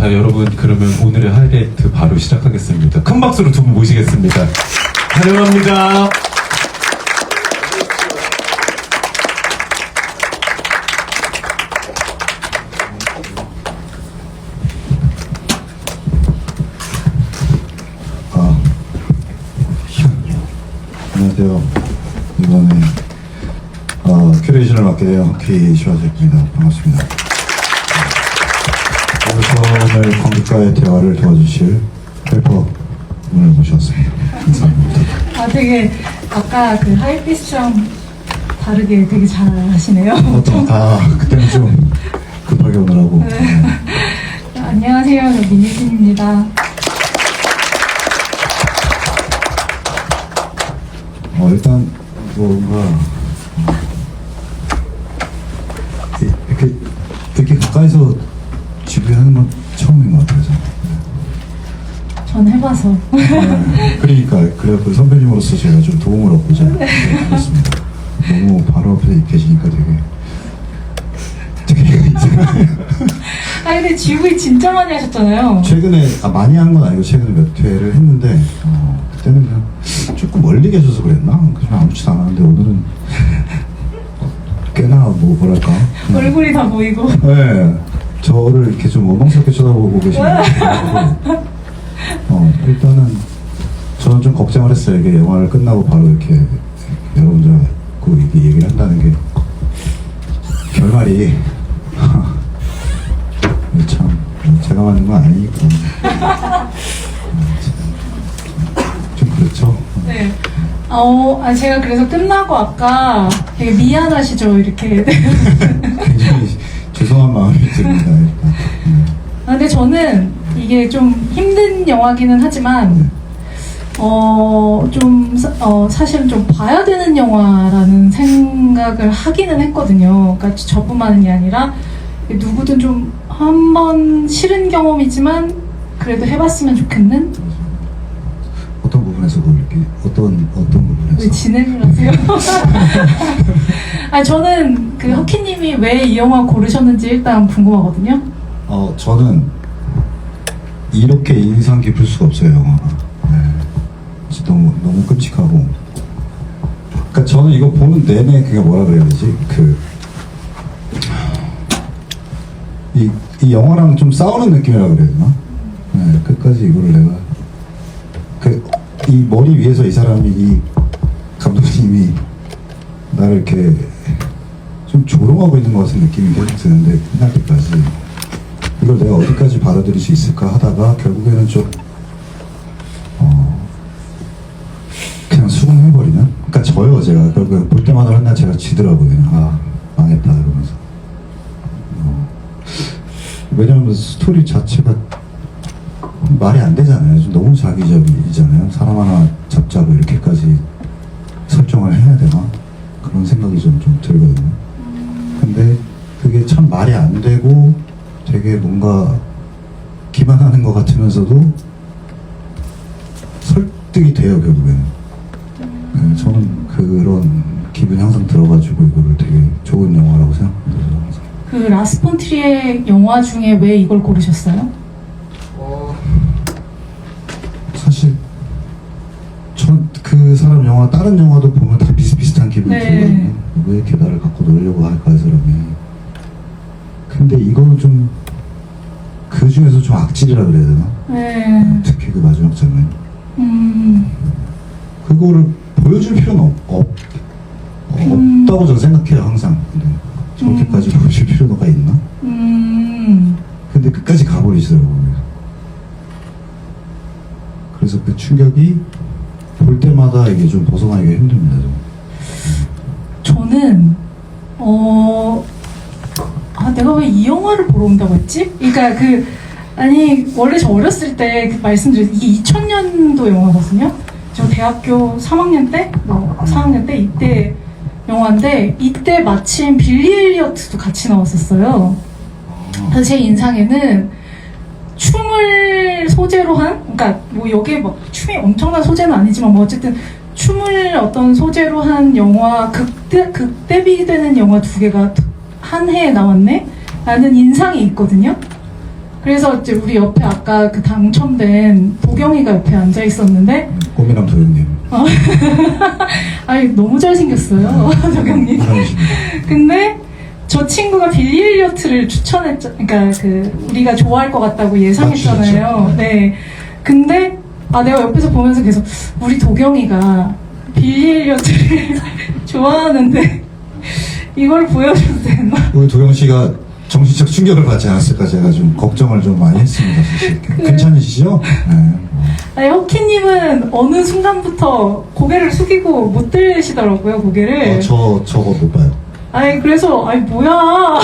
자, 여러분, 그러면 오늘의 하이라이트 바로 시작하겠습니다. 큰 박수로 두 분 모시겠습니다. 환영합니다. 안녕하세요. 이번에 큐레이션을 맡게 되어 귀시와제입니다. 반갑습니다. 오늘 관객과의 대화를 도와주실 헬퍼 분을 모셨습니다. 감사합니다. 아, 되게 아까 그 하이피스랑 다르게 되게 잘 하시네요. 그때는 좀 급하게 오느라고. 네. 안녕하세요, 저 민희진입니다. 일단 뭔가 이렇게 가까이서 지휘하는 건 처음인 것 같아요. 전 해봐서. 그러니까 그래갖고 선배님으로서 제가 좀 도움을 얻고자 그렇습니다. 너무 바로 앞에 계시니까 되게 이상해요. 아, 근데 GV 진짜 많이 하셨잖아요. 최근에 많이 한 건 아니고 최근에 몇 회를 했는데 그때는 그냥 조금 멀리 계셔서 그랬나? 그냥 아무렇지도 않았는데 오늘은 꽤나 뭐랄까 얼굴이 다 보이고. 네, 저를 이렇게 좀 원망스럽게 쳐다보고 계시는 일단은 저는 좀 걱정을 했어요. 이게 영화를 끝나고 바로 이렇게 여러분들하고 이렇게 얘기를 한다는 게 결말이 참 제가 만든 건 아니니까 좀 그렇죠. 네. 제가 그래서 끝나고 아까 되게 미안하시죠, 이렇게. 굉장히 죄송한 마음이 듭니다. 일단. 근데 저는 이게 좀 힘든 영화기는 하지만, 사실은 좀 봐야 되는 영화라는 생각을 하기는 했거든요. 그러니까 저뿐만이 게 아니라, 누구든 좀 한 번 싫은 경험이지만, 그래도 해봤으면 좋겠는? 어떤 부분에서 그렇게 어떤 부분에서? 왜 진행을 하세요? 저는 그 허키님이 왜 이 영화 고르셨는지 일단 궁금하거든요. 저는 이렇게 인상 깊을 수가 없어요, 영화가. 네. 진짜 너무 끔찍하고. 그러니까 저는 이거 보는 내내 그게 뭐라 그래야 되지? 이 영화랑 좀 싸우는 느낌이라 그래야 되나? 네, 끝까지 이거를 내가 이 머리 위에서 이 사람이 이 감독님이 나를 이렇게 좀 조롱하고 있는 것 같은 느낌이 계속 드는데 끝날 때까지 이걸 내가 어디까지 받아들일 수 있을까 하다가 결국에는 좀 그냥 수긍해버리는. 그러니까 저요, 제가 결국에 볼 때마다 맨날 제가 지더라고요. 그냥 망했다 이러면서. 왜냐면 스토리 자체가 말이 안 되잖아요. 좀 너무 자기적이잖아요. 사람 하나 잡자고 이렇게까지 설정을 해야 되나? 그런 생각이 좀 들거든요. 근데 그게 참 말이 안 되고 되게 뭔가 기만하는 것 같으면서도 설득이 돼요, 결국에는. 네, 저는 그런 기분이 항상 들어가지고 이거를 되게 좋은 영화라고 생각합니다. 항상. 그 라스 폰 트리의 영화 중에 왜 이걸 고르셨어요? 사실 전 그 사람 영화 다른 영화도 보면 다 비슷비슷한 기분이 들거든요. 왜 이렇게 나를 갖고 놀려고 할까 이 사람이. 근데 이거는 좀 그 중에서 좀 악질이라 그래야 되나? 네. 특히 그 마지막 장면. 그거를 보여줄 필요는 없다고 저는 생각해요, 항상. 근데 저렇게까지 보여줄 필요가 있나? 근데 끝까지 가버리시더라고요. 그래서 그 충격이 볼 때마다 이게 좀 벗어나기가 힘듭니다. 저는 내가 왜 이 영화를 보러 온다고 했지? 그러니까 원래 저 어렸을 때 말씀드린 이게 2000년도 영화거든요. 저 대학교 3학년 때, 4학년 때 이때 영화인데 이때 마침 빌리 엘리어트도 같이 나왔었어요. 그래서 제 인상에는 춤을 소재로 한, 그러니까 뭐 여기에 막 춤이 엄청난 소재는 아니지만 뭐 어쨌든 춤을 어떤 소재로 한 영화, 극대비되는 영화 두 개가 한 해에 나왔네? 라는 인상이 있거든요. 그래서 이제 우리 옆에 아까 그 당첨된 도경이가 옆에 앉아 있었는데, 꽃미남 도현님. 아니 너무 잘생겼어요, 도경님. 사랑하십니다. 근데 저 친구가 빌리 엘리어트를 추천했죠. 그러니까 그 우리가 좋아할 것 같다고 예상했잖아요. 맞추셨죠. 네. 근데 내가 옆에서 보면서 계속 우리 도경이가 빌리 엘리어트를 좋아하는데 이걸 보여줘도 되나? 우리 도경 씨가 정신적 충격을 받지 않았을까 제가 좀 걱정을 좀 많이 했습니다. 사실. 괜찮으시죠? 네. 아니, 허키님은 어느 순간부터 고개를 숙이고 못 들으시더라고요, 고개를. 저거 못 봐요. 아니, 그래서, 아니, 뭐야.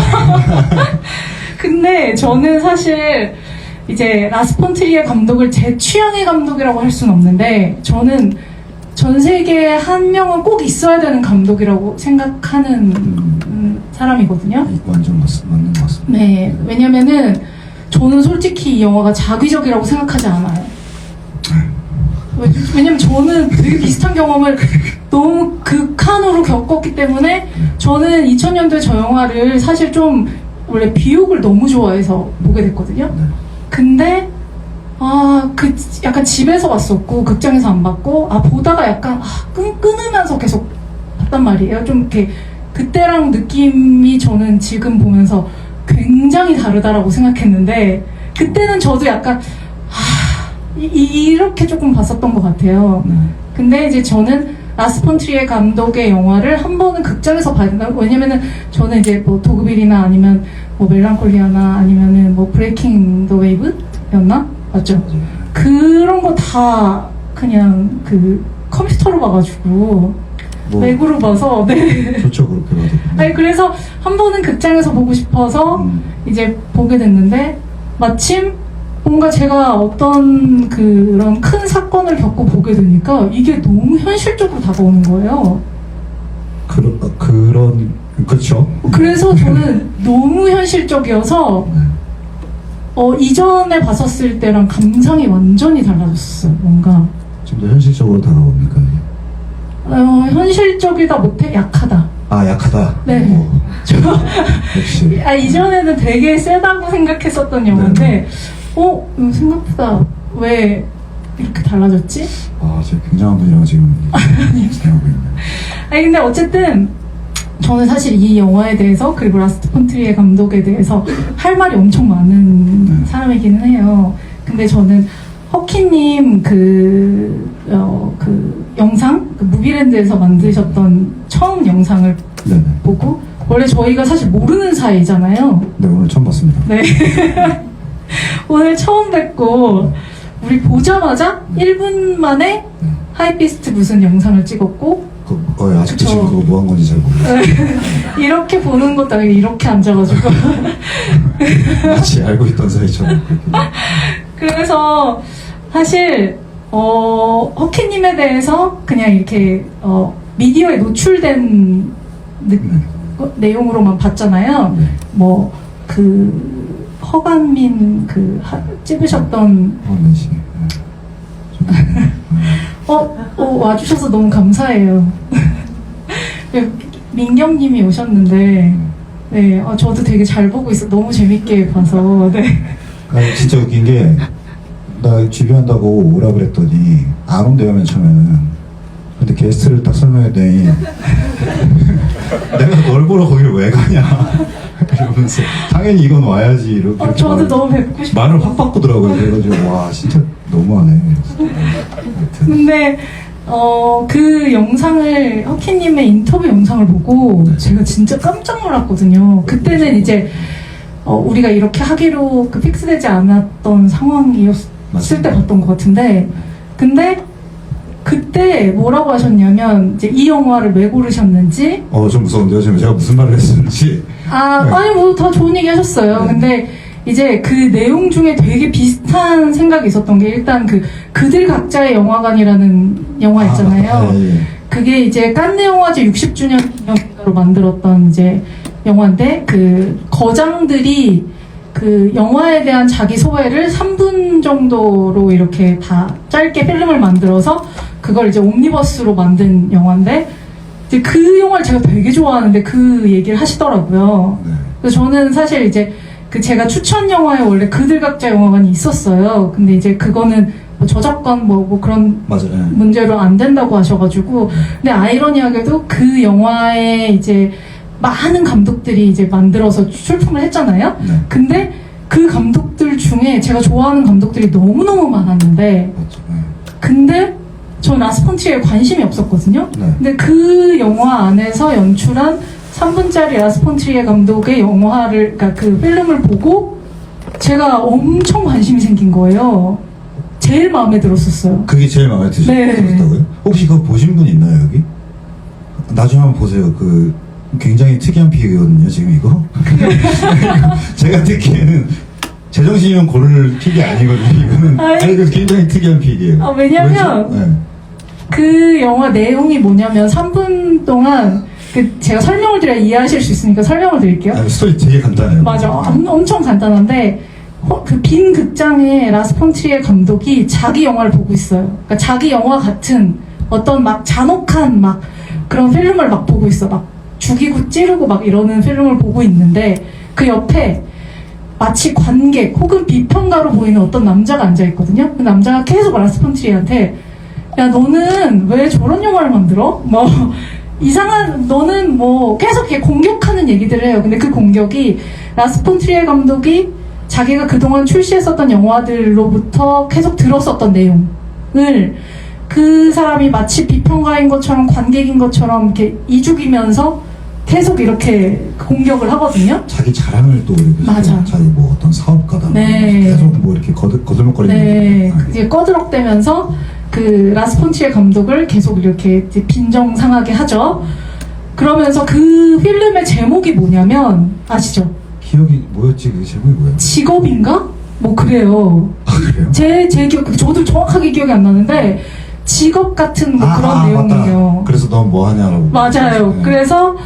근데 저는 사실, 이제, 라스폰트리에 감독을 제 취향의 감독이라고 할 수는 없는데, 저는 전 세계에 한 명은 꼭 있어야 되는 감독이라고 생각하는 사람이거든요. 완전 맞는 것 같습니다. 네, 왜냐면은, 저는 솔직히 이 영화가 자기적이라고 생각하지 않아요. 왜냐면 저는 되게 비슷한 경험을 너무 극한으로 겪었기 때문에 저는 2000년도에 저 영화를 사실 좀 원래 비욕을 너무 좋아해서 보게 됐거든요. 네. 근데 그 약간 집에서 봤었고 극장에서 안 봤고 보다가 약간 끊으면서 계속 봤단 말이에요. 좀 이렇게 그때랑 느낌이 저는 지금 보면서 굉장히 다르다라고 생각했는데 그때는 저도 약간 이렇게 조금 봤었던 것 같아요. 근데 이제 저는 라스폰트리에 감독의 영화를 한 번은 극장에서 봐야 된다고. 왜냐면은 저는 이제 뭐 도그빌이나 아니면 뭐 멜랑콜리아나 아니면은 뭐 브레이킹 더 웨이브였나? 맞죠? 그런 거 다 그냥 그 컴퓨터로 봐가지고 맥으로 봐서 네. 좋죠 그렇게 봐도. 아니 그래서 한 번은 극장에서 보고 싶어서 이제 보게 됐는데 마침 뭔가 제가 어떤 그런 큰 사건을 겪고 보게 되니까 이게 너무 현실적으로 다가오는 거예요. 그렇죠. 그래서 저는 너무 현실적이어서 이전에 봤었을 때랑 감상이 완전히 달라졌어요. 뭔가 좀 더 현실적으로 다가옵니까? 현실적이다 못해 약하다. 약하다. 네. 역시. 이전에는 되게 세다고 생각했었던 영화인데 생각보다 왜 이렇게 달라졌지? 제가 굉장한 분이라고 지금 생각하고 있네요. 근데 어쨌든 저는 사실 이 영화에 대해서 그리고 라스폰트리에 감독에 대해서 할 말이 엄청 많은 사람이기는 해요. 근데 저는 허키님 그 영상, 무비랜드에서 만드셨던 처음 영상을 네네. 보고 원래 저희가 사실 모르는 사이잖아요. 네, 오늘 처음 봤습니다. 네. 오늘 처음 뵙고 우리 보자마자 1분 만에 하이피스트 무슨 영상을 찍었고 아직도 그쵸. 지금 그거 뭐 한 건지 잘 모르겠어요. 이렇게 보는 것도 아니고 이렇게 앉아가지고 마치 알고 있던 사이처럼 그렇게. 그래서 사실 허키님에 대해서 그냥 이렇게 미디어에 노출된 내용으로만 봤잖아요. 네. 뭐 허간민 찍으셨던 씨. 와주셔서 너무 감사해요. 민경님이 오셨는데 네, 저도 되게 잘 보고 있어. 너무 재밌게 봐서 네. 진짜 웃긴 게 나 GV 한다고 오라 그랬더니 안 온대요 맨 처음에는. 근데 게스트를 딱 설명했더니 내가 널 보러 거기를 왜 가냐 이러면서 당연히 이건 와야지 이렇게 저도 너무 뵙고 싶어요. 말을 확 바꾸더라고요. 그래가지고 와 진짜 너무하네. 하여튼. 근데 그 영상을 허키님의 인터뷰 영상을 보고 제가 진짜 깜짝 놀랐거든요. 그때는 이제 우리가 이렇게 하기로 픽스되지 않았던 상황이었을 때 봤던 것 같은데 근데 그때 뭐라고 하셨냐면 이제 이 영화를 왜 고르셨는지 좀 무서운데요. 지금 제가 무슨 말을 했는지. 아니 뭐 다 좋은 얘기 하셨어요. 근데 이제 그 내용 중에 되게 비슷한 생각이 있었던 게 일단 그들 각자의 영화관이라는 영화 있잖아요. 그게 이제 칸네 영화제 60주년 기념으로 만들었던 이제 영화인데 거장들이 그 영화에 대한 자기 소회를 3분 정도로 이렇게 다 짧게 필름을 만들어서 그걸 이제 옴니버스로 만든 영화인데 이제 그 영화를 제가 되게 좋아하는데 그 얘기를 하시더라고요. 그래서 저는 사실 이제 그 제가 추천 영화에 원래 그들 각자 영화관이 있었어요. 근데 이제 그거는 뭐 저작권 뭐 그런 맞아요. 예. 문제로 안 된다고 하셔가지고, 근데 아이러니하게도 그 영화에 이제 많은 감독들이 이제 만들어서 출품을 했잖아요. 네. 근데 그 감독들 중에 제가 좋아하는 감독들이 너무너무 많았는데, 맞죠. 예. 근데 전 라스 폰 트리에 관심이 없었거든요. 네. 근데 그 영화 안에서 연출한 3분짜리 라스 폰 트리에 감독의 영화를, 그러니까 그 필름을 보고 제가 엄청 관심이 생긴 거예요. 제일 마음에 들었었어요. 그게 제일 마음에 네. 드셨다고요? 혹시 그거 보신 분 있나요, 여기? 나중에 한번 보세요. 그 굉장히 특이한 픽이거든요, 지금 이거. 제가 듣기에는 제정신이면 고를 픽이 아니거든요. 이거는 아니, 그 굉장히 특이한 픽이에요. 왜냐면 왜죠? 네. 그 영화 내용이 뭐냐면 3분 동안 제가 설명을 드려야 이해하실 수 있으니까 설명을 드릴게요. 아니, 스토리 되게 간단해요. 맞아. 엄청 간단한데 그 빈 극장에 라스 폰 트리에 감독이 자기 영화를 보고 있어요. 그러니까 자기 영화 같은 어떤 막 잔혹한 막 그런 필름을 막 보고 있어. 막 죽이고 찌르고 막 이러는 필름을 보고 있는데 그 옆에 마치 관객 혹은 비평가로 보이는 어떤 남자가 앉아있거든요. 그 남자가 계속 라스 폰 트리에한테 야 너는 왜 저런 영화를 만들어? 뭐 이상한 너는 뭐 계속 이렇게 공격하는 얘기들을 해요. 근데 그 공격이 라스 폰 트리에 감독이 자기가 그동안 출시했었던 영화들로부터 계속 들었었던 내용을 그 사람이 마치 비평가인 것처럼 관객인 것처럼 이렇게 이죽이면서 계속 이렇게 공격을 하거든요. 자기 자랑을 또 이렇게 맞아. 자기 뭐 어떤 사업가다 네. 계속 뭐 이렇게 거들먹거리는 네, 거예요. 이제 꺼드럭대면서 그 라스 폰 트리에 감독을 계속 이렇게 이제 빈정상하게 하죠. 그러면서 그 필름의 제목이 뭐냐면 아시죠? 기억이 뭐였지? 그 제목이 뭐예요? 직업인가? 뭐 그래요. 아, 그래요? 제 기억, 저도 정확하게 기억이 안 나는데 직업 같은 뭐 그런 내용이에요. 맞다. 그래서 넌 뭐 하냐라고. 맞아요. 네. 그래서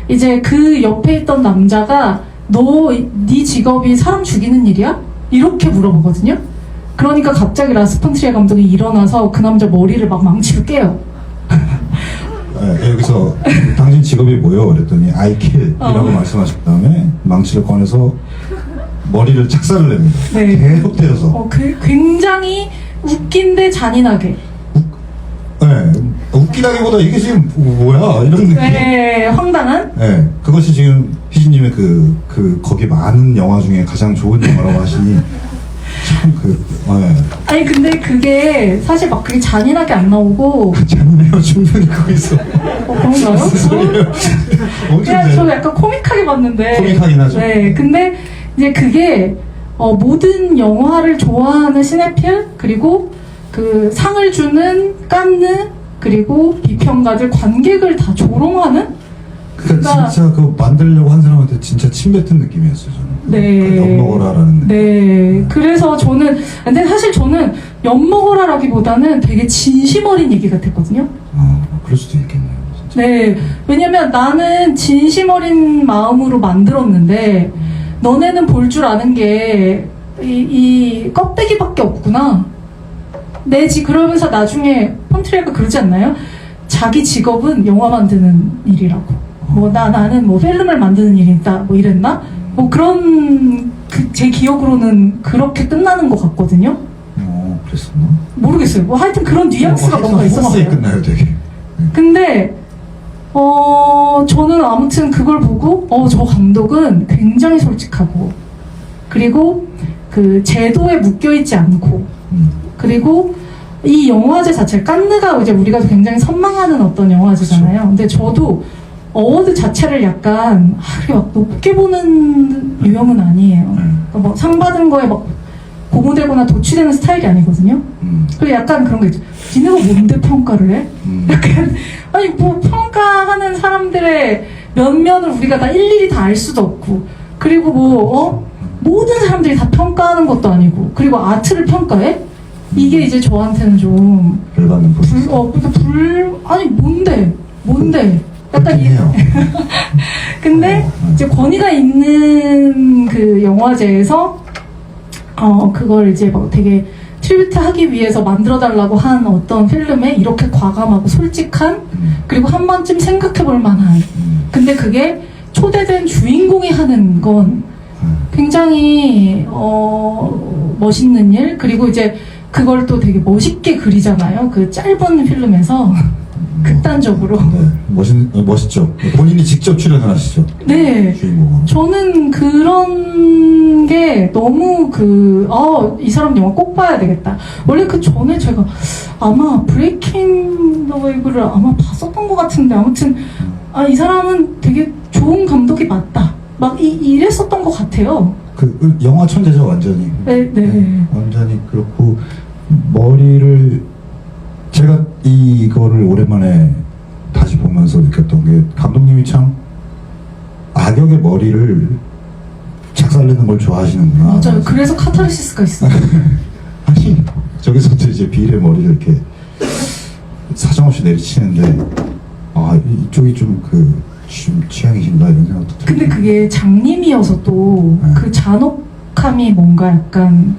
이제 그 옆에 있던 남자가 네 직업이 사람 죽이는 일이야? 이렇게 물어보거든요. 그러니까 갑자기 라스 폰 트리에 감독이 일어나서 그 남자 머리를 막 망치로 깨요. 네, 여기서 당신 직업이 뭐요? 그랬더니 I kill이라고 말씀하신 다음에 망치를 꺼내서 머리를 착살을 냅니다. 네. 계속 때려서. 굉장히 웃긴데 잔인하게. 네, 웃기다기보다 이게 지금 뭐야 이런 느낌. 네, 황당한. 네, 그것이 지금 희진님의 거기 많은 영화 중에 가장 좋은 영화라고 하시니 네. 아니 근데 그게 사실 막 그게 잔인하게 안 나오고. 재밌네요. 충분히 거기서. 그런가요? 엄청 그냥 저 약간 코믹하게 봤는데. 코믹하긴 하죠. 네, 근데 이제 그게 모든 영화를 좋아하는 시네필 그리고 그 상을 주는 깐느 그리고 비평가들 관객을 다 조롱하는. 그러니까 진짜 그거 만들려고 한 사람한테 진짜 침 뱉은 느낌이었어요 저는. 네. 엿먹어라라는 느낌. 네. 그래서 근데 사실 저는 엿먹어라라기보다는 되게 진심 어린 얘기 같았거든요. 그럴 수도 있겠네요. 진짜. 네. 왜냐면 나는 진심 어린 마음으로 만들었는데 너네는 볼 줄 아는 게 이 껍데기밖에 없구나. 그러면서 나중에 폰트리에가 그러지 않나요? 자기 직업은 영화 만드는 일이라고. 나는 뭐 필름을 만드는 일이다. 뭐 이랬나? 뭐 그런 제 기억으로는 그렇게 끝나는 것 같거든요. 그랬었나? 모르겠어요. 뭐 하여튼 그런 뉘앙스가 뭔가 있었어요. 있었어요. 끝나요, 되게. 근데 저는 아무튼 그걸 보고 저 감독은 굉장히 솔직하고 그리고 그 제도에 묶여있지 않고 그리고 이 영화제 자체 깐느가 이제 우리가 굉장히 선망하는 어떤 영화제잖아요. 근데 저도 어워드 자체를 약간 그렇게 막 높게 보는 유형은 아니에요. 그러니까 뭐 상 받은 거에 막 고무되거나 도취되는 스타일이 아니거든요. 그리고 약간 그런 거 있죠. 니네가 뭔데 평가를 해? 약간 아니 뭐 평가하는 사람들의 면면을 우리가 다 일일이 다 알 수도 없고 그리고 뭐 모든 사람들이 다 평가하는 것도 아니고 그리고 아트를 평가해? 이게 이제 저한테는 좀 열받는 포스. 아니 뭔데 약간 해요. 근데 이제 권위가 있는 그 영화제에서 그걸 이제 막 되게 트리뷰트 하기 위해서 만들어달라고 한 어떤 필름에 이렇게 과감하고 솔직한 그리고 한 번쯤 생각해볼 만한 근데 그게 초대된 주인공이 하는 건 굉장히 멋있는 일, 그리고 이제 그걸 또 되게 멋있게 그리잖아요. 그 짧은 필름에서 극단적으로. 네, 멋있죠. 본인이 직접 출연을 하시죠. 네. 주인공은. 저는 그런 게 너무 이 사람 영화 꼭 봐야 되겠다. 원래 그 전에 제가 아마 브레이킹 더 웨이브를 아마 봤었던 것 같은데, 아무튼, 이 사람은 되게 좋은 감독이 맞다. 막 이랬었던 것 같아요. 그 영화 천재죠, 완전히. 네. 완전히 그렇고, 머리를, 제가 이거를 오랜만에 다시 보면서 느꼈던 게, 감독님이 참 악역의 머리를 작살내는 걸 좋아하시는구나. 맞아요. 그래서 카타르시스가 있어요. 아니, 저기서도 이제 비일의 머리를 이렇게 사정없이 내리치는데, 이쪽이 좀 좀 취향이신가 이런 생각도 들고. 근데 그게 장님이어서 또 그 잔혹함이 뭔가 약간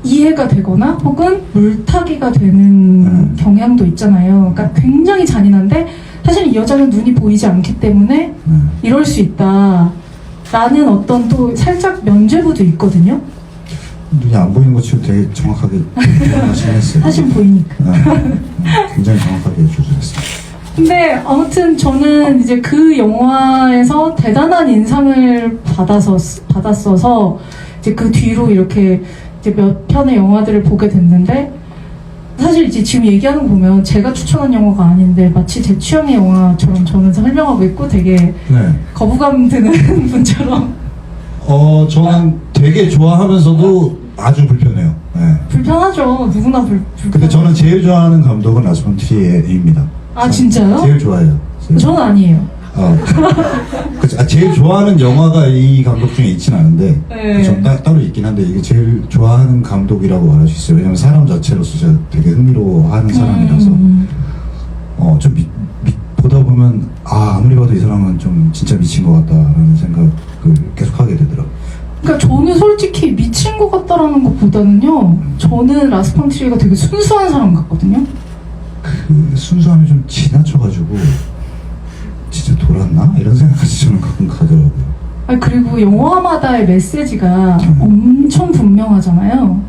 이해가 되거나 혹은 물타기가 되는 경향도 있잖아요. 그러니까 굉장히 잔인한데 사실 이 여자는 눈이 보이지 않기 때문에 이럴 수 있다 라는 어떤 또 살짝 면죄부도 있거든요. 눈이 안 보이는 것 치고 되게 정확하게 표현하시긴 했어요. 사실 보이니까. 굉장히 정확하게 조절했어요. 근데 아무튼 저는 이제 그 영화에서 대단한 인상을 받았어서 이제 그 뒤로 이렇게 이제 몇 편의 영화들을 보게 됐는데, 사실 이제 지금 얘기하는 거 보면 제가 추천한 영화가 아닌데 마치 제 취향의 영화처럼 저는 설명하고 있고 되게 네. 거부감 드는 분처럼. 저는 되게 좋아하면서도 아주 불편해요. 네. 불편하죠. 누구나 불편. 근데 저는 제일 좋아하는 감독은 라스 폰 트리에입니다. 아, 진짜요? 제일 좋아해요. 저는 아니에요. 제일 좋아하는 영화가 이 감독 중에 있진 않은데, 네. 전 따로 있긴 한데, 이게 제일 좋아하는 감독이라고 말할 수 있어요. 왜냐면 사람 자체로서 제가 되게 흥미로워하는 사람이라서, 좀 보다 보면, 아무리 봐도 이 사람은 좀 진짜 미친 것 같다라는 생각을 계속 하게 되더라고요. 그러니까 저는 솔직히 미친 것 같다라는 것보다는요, 저는 라스 폰 트리에가 되게 순수한 사람 같거든요. 그 순수함이 좀 지나쳐가지고 진짜 돌았나? 이런 생각이 저는 가끔 가더라고요. 그리고 영화마다의 메시지가 엄청 분명하잖아요.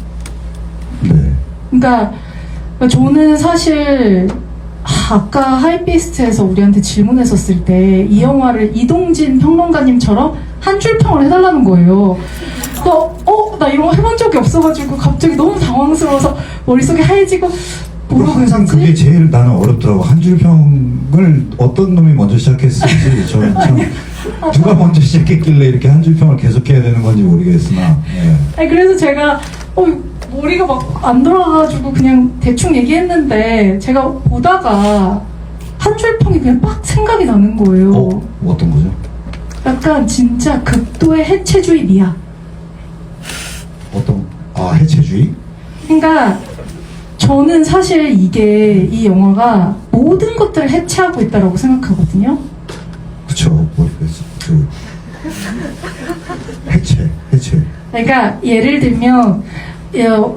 네. 그러니까 저는 사실 아까 하이피스트에서 우리한테 질문했었을 때 이 영화를 이동진 평론가님처럼 한 줄 평을 해달라는 거예요. 나 이런 거 해본 적이 없어가지고 갑자기 너무 당황스러워서 머릿속이 하얘지고 항상 그게 제일 나는 어렵더라고. 한 줄 평을 어떤 놈이 먼저 시작했을지 저는 참 누가 먼저 시작했길래 이렇게 한 줄 평을 계속해야 되는 건지 모르겠으나. 그래서 제가 머리가 막 안 돌아가가지고 그냥 대충 얘기했는데, 제가 보다가 한 줄 평이 그냥 빡 생각이 나는 거예요. 어떤 거죠? 약간 진짜 극도의 해체주의 미학. 해체주의? 그러니까 저는 사실 이 영화가 모든 것들을 해체하고 있다고 생각하거든요. 그쵸. 해체. 그러니까 예를 들면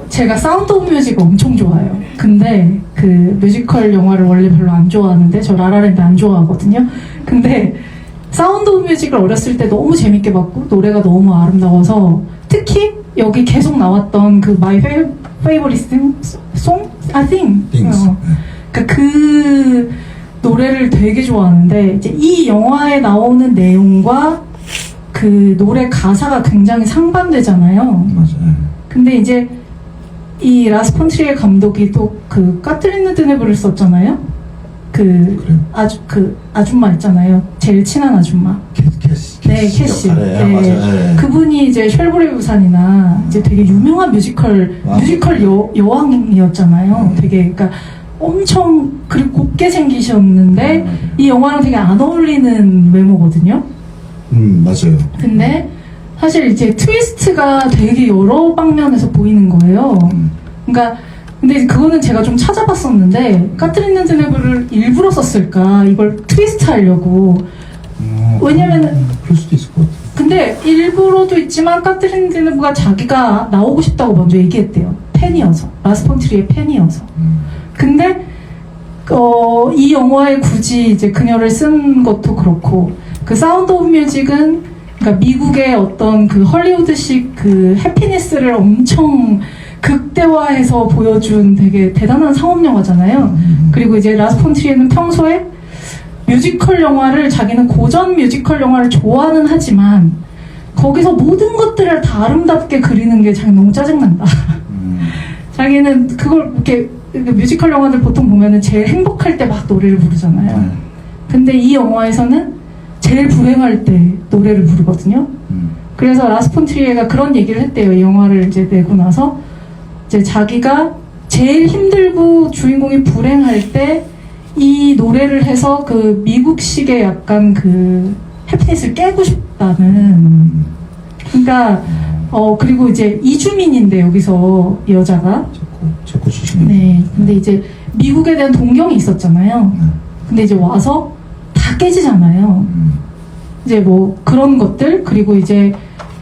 제가 사운드 오브 뮤직을 엄청 좋아해요. 근데 그 뮤지컬 영화를 원래 별로 안 좋아하는데, 저 라라랜드 안 좋아하거든요. 근데 사운드 오브 뮤직을 어렸을 때 너무 재밌게 봤고 노래가 너무 아름다워서, 특히 여기 계속 나왔던 그 My Favorite Song? I think. 그러니까 그 노래를 되게 좋아하는데, 이제 이 영화에 나오는 내용과 그 노래 가사가 굉장히 상반되잖아요. 맞아요. 근데 이제 이 라스 폰 트리에 감독이 또 그 까트린 드네브를 썼잖아요. 그래요? 아줌마 있잖아요. 제일 친한 아줌마. 캐시. 역할에. 맞아요. 그분이 이제 쉘브레 부산이나 이제 되게 유명한 뮤지컬 여왕이었잖아요. 되게 그러니까 엄청 그리고 곱게 생기셨는데 이 영화랑 되게 안 어울리는 외모거든요. 맞아요. 근데 사실 이제 트위스트가 되게 여러 방면에서 보이는 거예요. 그러니까 근데 그거는 제가 좀 찾아봤었는데, 까트린 드네브를 일부러 썼을까, 이걸 트위스트 하려고. 왜냐면은 그럴 수도 있을 것 같아요. 근데 일부러도 있지만 까트린 드네브가 자기가 나오고 싶다고 먼저 얘기했대요. 팬이어서, 라스 폰 트리의 팬이어서. 근데 이 영화에 굳이 이제 그녀를 쓴 것도 그렇고, 그 사운드 오브 뮤직은 그러니까 미국의 어떤 그 헐리우드식 그 해피니스를 엄청 극대화해서 보여준 되게 대단한 상업 영화잖아요. 그리고 이제 라스 폰 트리에는 평소에 뮤지컬 영화를 자기는 고전 뮤지컬 영화를 좋아는 하지만 거기서 모든 것들을 다 아름답게 그리는 게 자기 너무 짜증난다. 자기는 그걸 이렇게 뮤지컬 영화들 보통 보면은 제일 행복할 때 막 노래를 부르잖아요. 근데 이 영화에서는 제일 불행할 때 노래를 부르거든요. 그래서 라스 폰 트리에가 그런 얘기를 했대요. 이 영화를 이제 내고 나서 이제 자기가 제일 힘들고 주인공이 불행할 때 이 노래를 해서 그 미국식의 약간 그 해피니스를 깨고 싶다는. 그러니까 그리고 이제 이주민인데 여기서 이 여자가 체코 출신. 네. 근데 이제 미국에 대한 동경이 있었잖아요. 근데 이제 와서 다 깨지잖아요. 이제 뭐 그런 것들, 그리고 이제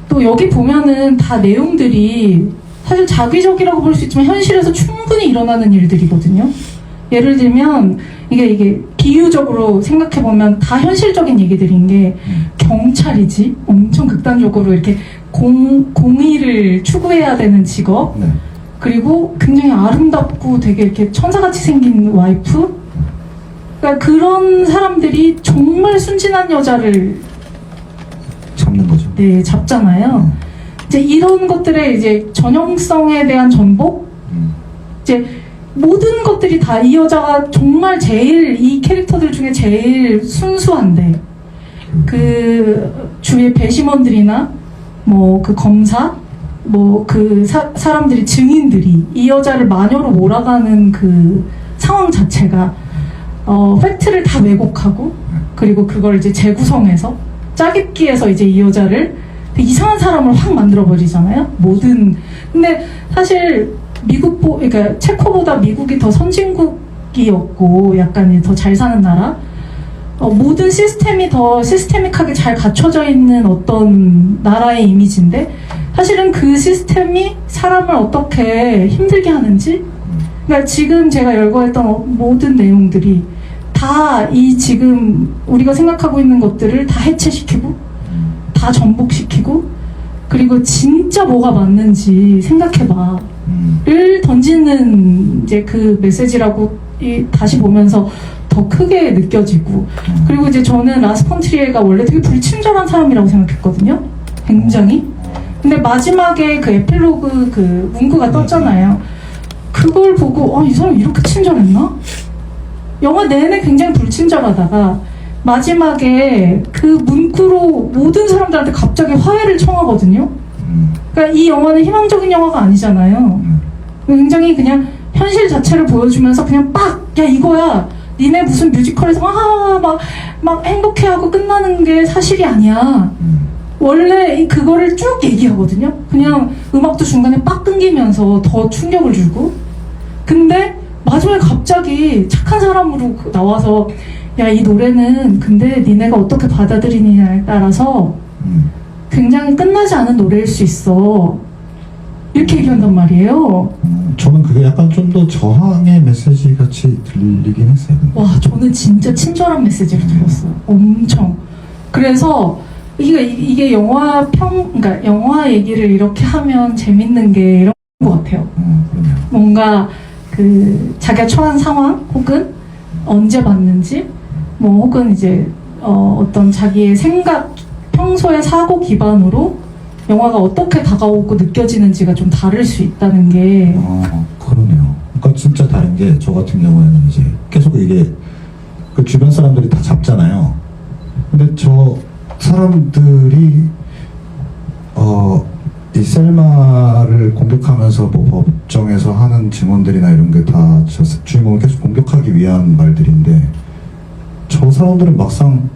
또 여기 보면은 다 내용들이 사실 자기적이라고 볼 수 있지만 현실에서 충분히 일어나는 일들이거든요. 예를 들면 이게 비유적으로 생각해 보면 다 현실적인 얘기들인 게 경찰이지 엄청 극단적으로 이렇게 공의를 추구해야 되는 직업. 네. 그리고 굉장히 아름답고 되게 이렇게 천사같이 생긴 와이프. 그러니까 그런 사람들이 정말 순진한 여자를 잡는 거죠. 네, 잡잖아요. 이제 이런 것들의 이제 전형성에 대한 전복, 이제 모든 것들이 다 이 여자가 정말 제일 이 캐릭터들 중에 제일 순수한데 그 주위의 배심원들이나 뭐 그 검사, 뭐 그 사람들이 증인들이 이 여자를 마녀로 몰아가는 그 상황 자체가 팩트를 다 왜곡하고 그리고 그걸 이제 재구성해서 짜깁기해서 이제 이 여자를 되게 이상한 사람을 확 만들어 버리잖아요. 근데 사실 그러니까 체코보다 미국이 더 선진국이었고 약간 더 잘 사는 나라. 모든 시스템이 더 시스테믹하게 잘 갖춰져 있는 어떤 나라의 이미지인데 사실은 그 시스템이 사람을 어떻게 힘들게 하는지, 그러니까 지금 제가 열거했던 모든 내용들이 다 이 지금 우리가 생각하고 있는 것들을 다 해체시키고 다 전복시키고 그리고 진짜 뭐가 맞는지 생각해봐 를 던지는 이제 그 메시지라고 다시 보면서 더 크게 느껴지고, 그리고 이제 저는 라스 폰 트리에가 원래 되게 불친절한 사람이라고 생각했거든요. 굉장히. 근데 마지막에 그 에필로그 그 문구가 떴잖아요. 그걸 보고 이 사람 이렇게 친절했나? 영화 내내 굉장히 불친절하다가 마지막에 그 문구로 모든 사람들한테 갑자기 화해를 청하거든요. 그러니까 이 영화는 희망적인 영화가 아니잖아요. 굉장히 그냥 현실 자체를 보여주면서 그냥 야 이거야. 니네 무슨 뮤지컬에서 막 행복해하고 끝나는 게 사실이 아니야. 원래 그거를 쭉 얘기하거든요. 그냥 음악도 중간에 빡 끊기면서 더 충격을 주고. 근데 마지막에 갑자기 착한 사람으로 나와서 야, 이 노래는 근데 니네가 어떻게 받아들이느냐에 따라서 굉장히 끝나지 않은 노래일 수 있어. 이렇게 얘기한단 말이에요. 저는 그게 약간 좀 더 저항의 메시지 같이 들리긴 했어요. 근데. 와, 저는 진짜 친절한 메시지를 들었어요. 엄청. 그래서 이게 그러니까 영화 얘기를 이렇게 하면 재밌는 게 이런 것 같아요. 그러네요. 뭔가 그 자기가 처한 상황 혹은 언제 봤는지 뭐 혹은 이제 어떤 자기의 생각, 평소의 사고 기반으로 영화가 어떻게 다가오고 느껴지는지가 좀 다를 수 있다는 게. 그러네요. 그러니까 진짜 다른 게 저 같은 경우에는 이제 계속 이게 그 주변 사람들이 다 잡잖아요. 근데 저 사람들이 이 셀마를 공격하면서 뭐 법정에서 하는 증언들이나 이런 게 다 저 주인공을 계속 공격하기 위한 말들인데 저 사람들은 막상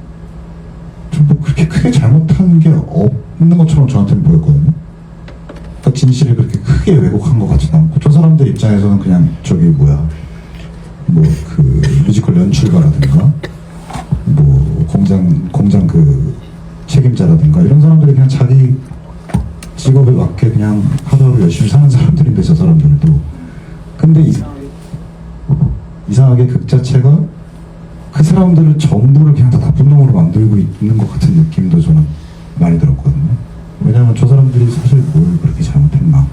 좀 뭐 그렇게 크게 잘못한 게 없는 것처럼 저한테는 보였거든요. 그러니까 진실을 그렇게 크게 왜곡한 것 같지는 않고 저 사람들 입장에서는 그냥 저기 뭐 그 뮤지컬 연출가라든가 뭐 공장 그 책임자라든가 이런 사람들이 그냥 자기 직업에 맞게 그냥 하루하루 열심히 사는 사람들인데 저 사람들도 근데 이상하게 극 자체가 그 사람들을 전부를 그냥 다 나쁜 놈으로 만들고 있는 것 같은 느낌도 저는 많이 들었거든요. 왜냐면 저 사람들이 사실 뭘 그렇게 잘못했나.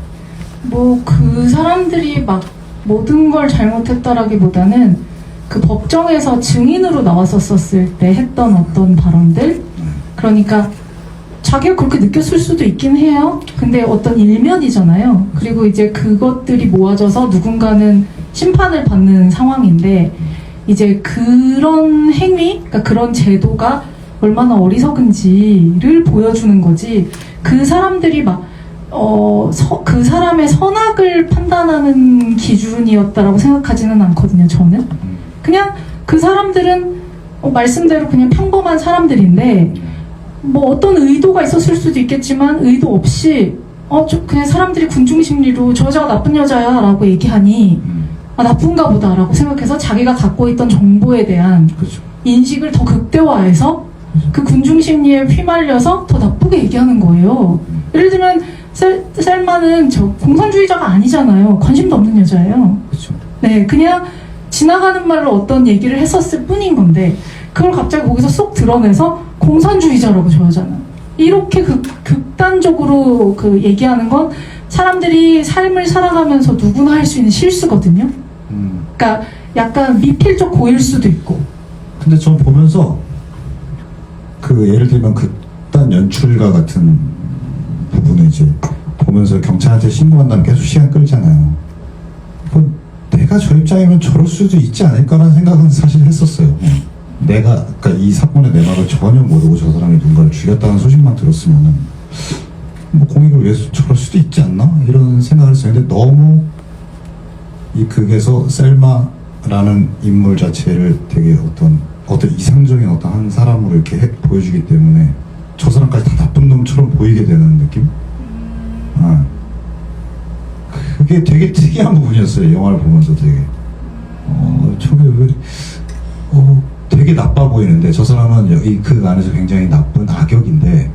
뭐 그 사람들이 막 모든 걸 잘못했다라기보다는 그 법정에서 증인으로 나왔었을 때 했던 어떤 발언들, 그러니까 자기가 그렇게 느꼈을 수도 있긴 해요. 근데 어떤 일면이잖아요. 그리고 이제 그것들이 모아져서 누군가는 심판을 받는 상황인데, 이제 그런 행위, 그러니까 그런 제도가 얼마나 어리석은지를 보여주는 거지. 그 사람들이 막 그 사람의 선악을 판단하는 기준이었다라고 생각하지는 않거든요, 저는. 그냥 그 사람들은 말씀대로 그냥 평범한 사람들인데, 뭐 어떤 의도가 있었을 수도 있겠지만 의도 없이 그냥 사람들이 군중심리로 저 여자가 나쁜 여자야 라고 얘기하니 나쁜가 보다 라고 생각해서 자기가 갖고 있던 정보에 대한 그렇죠. 인식을 더 극대화해서 그 군중심리에 휘말려서 더 나쁘게 얘기하는 거예요. 예를 들면 셀마는 저 공산주의자가 아니잖아요. 관심도 없는 여자예요. 그렇죠. 네, 그냥 지나가는 말로 어떤 얘기를 했었을 뿐인 건데, 그걸 갑자기 거기서 쏙 드러내서 공산주의자라고 저 여자는. 이렇게 극단적으로 그 얘기하는 건 사람들이 삶을 살아가면서 누구나 할 수 있는 실수거든요. 그러니까 약간 미필적 고일 수도 있고. 근데 전 보면서 그 예를 들면 극단 연출가 같은 부분을 이제 보면서 경찰한테 신고한다면 계속 시간 끌잖아요. 내가 저 입장이면 저럴 수도 있지 않을까라는 생각은 사실 했었어요. 내가 그러니까 이 사건의 내막을 전혀 모르고 저 사람이 누군가를 죽였다는 소식만 들었으면은 뭐 공익을 위해서 저럴 수도 있지 않나 이런 생각을 했어요. 근데 너무 이 극에서 셀마라는 인물 자체를 되게 어떤 이상적인 어떤 한 사람으로 이렇게 보여주기 때문에 저 사람까지 다 나쁜 놈처럼 보이게 되는 느낌? 그게 되게 특이한 부분이었어요. 영화를 보면서 되게 저게 왜 되게 나빠 보이는데 저 사람은 이 그 안에서 굉장히 나쁜 악역인데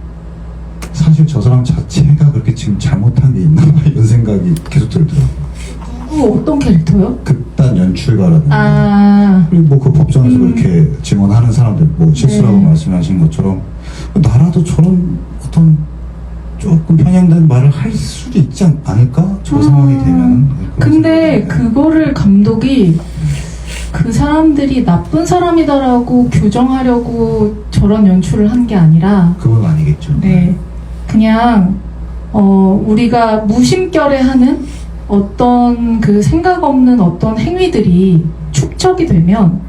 사실 저 사람 자체가 그렇게 지금 잘못한 게 있나 이런 생각이 계속 들더라고요. 어떤 캐릭터요? 극단 연출가라든지 그리고 뭐 그 법정에서 그렇게 증언하는 사람들 뭐 실수라고 말씀하신 것처럼 나라도 저런 어떤 조금 편향된 말을 할 수도 있지 않을까? 저 상황이 되면. 근데 그거를 감독이 그 사람들이 나쁜 사람이다라고 규정하려고 저런 연출을 한 게 아니라, 그건 아니겠죠. 네, 그냥 우리가 무심결에 하는 어떤 그 생각 없는 어떤 행위들이 축적이 되면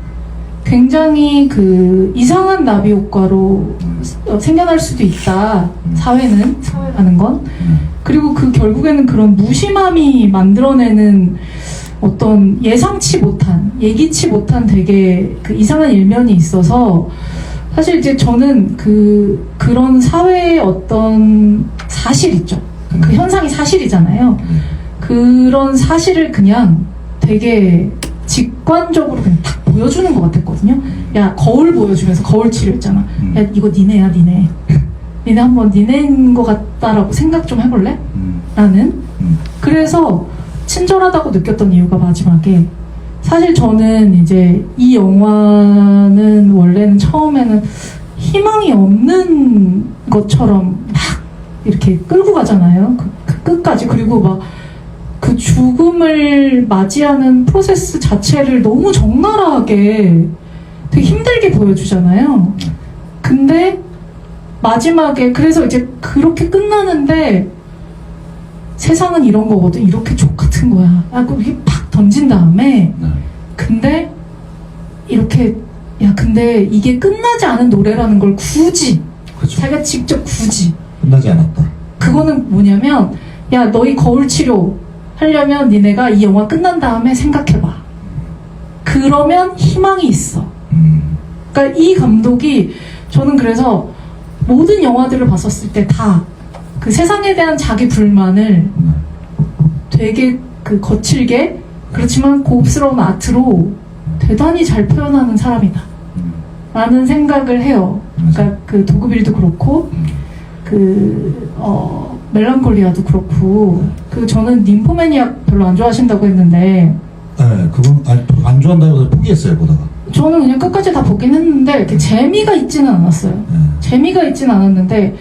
굉장히 그 이상한 나비 효과로 생겨날 수도 있다. 사회라는 건. 그리고 그 결국에는 그런 무심함이 만들어내는 어떤 예상치 못한, 예기치 못한 되게 그 이상한 일면이 있어서, 사실 이제 저는 그런 사회의 어떤 사실 있죠. 그 현상이 사실이잖아요. 그런 사실을 그냥 되게 직관적으로 그냥 딱 보여주는 것 같았거든요. 야, 거울 보여주면서 거울 치료했잖아. 야, 이거 니네야, 니네. 니네 한번 니네인 것 같다라고 생각 좀 해볼래? 라는. 그래서 친절하다고 느꼈던 이유가 마지막에, 사실 저는 이제 이 영화는 원래는 처음에는 희망이 없는 것처럼 막 이렇게 끌고 가잖아요. 그 끝까지. 그리고 막 그 죽음을 맞이하는 프로세스 자체를 너무 적나라하게 되게 힘들게 보여주잖아요. 근데 마지막에 그래서 이제 그렇게 끝나는데 세상은 이런 거거든. 이렇게 족 같은 거야. 이렇게 팍 던진 다음에 근데 이렇게 근데 이게 끝나지 않은 노래라는 걸 굳이 그렇죠. 자기가 직접 굳이 끝나지 않았다. 그거는 뭐냐면, 야, 너희 거울 치료 하려면 니네가 이 영화 끝난 다음에 생각해봐. 그러면 희망이 있어. 그러니까 이 감독이, 저는 그래서 모든 영화들을 봤었을 때 다 그 세상에 대한 자기 불만을 되게 그 거칠게, 그렇지만 고급스러운 아트로 대단히 잘 표현하는 사람이다 라는 생각을 해요. 그러니까 그 도그빌도 그렇고 멜랑콜리아도 그렇고. 저는 ним포매니악 별로 안 좋아하신다고 했는데, 네, 그건 안 좋아한다고 포기했어요, 보다가. 저는 그냥 끝까지 다 보긴 했는데 이렇게 재미가 있지는 않았어요. 재미가 있지는 않았는데,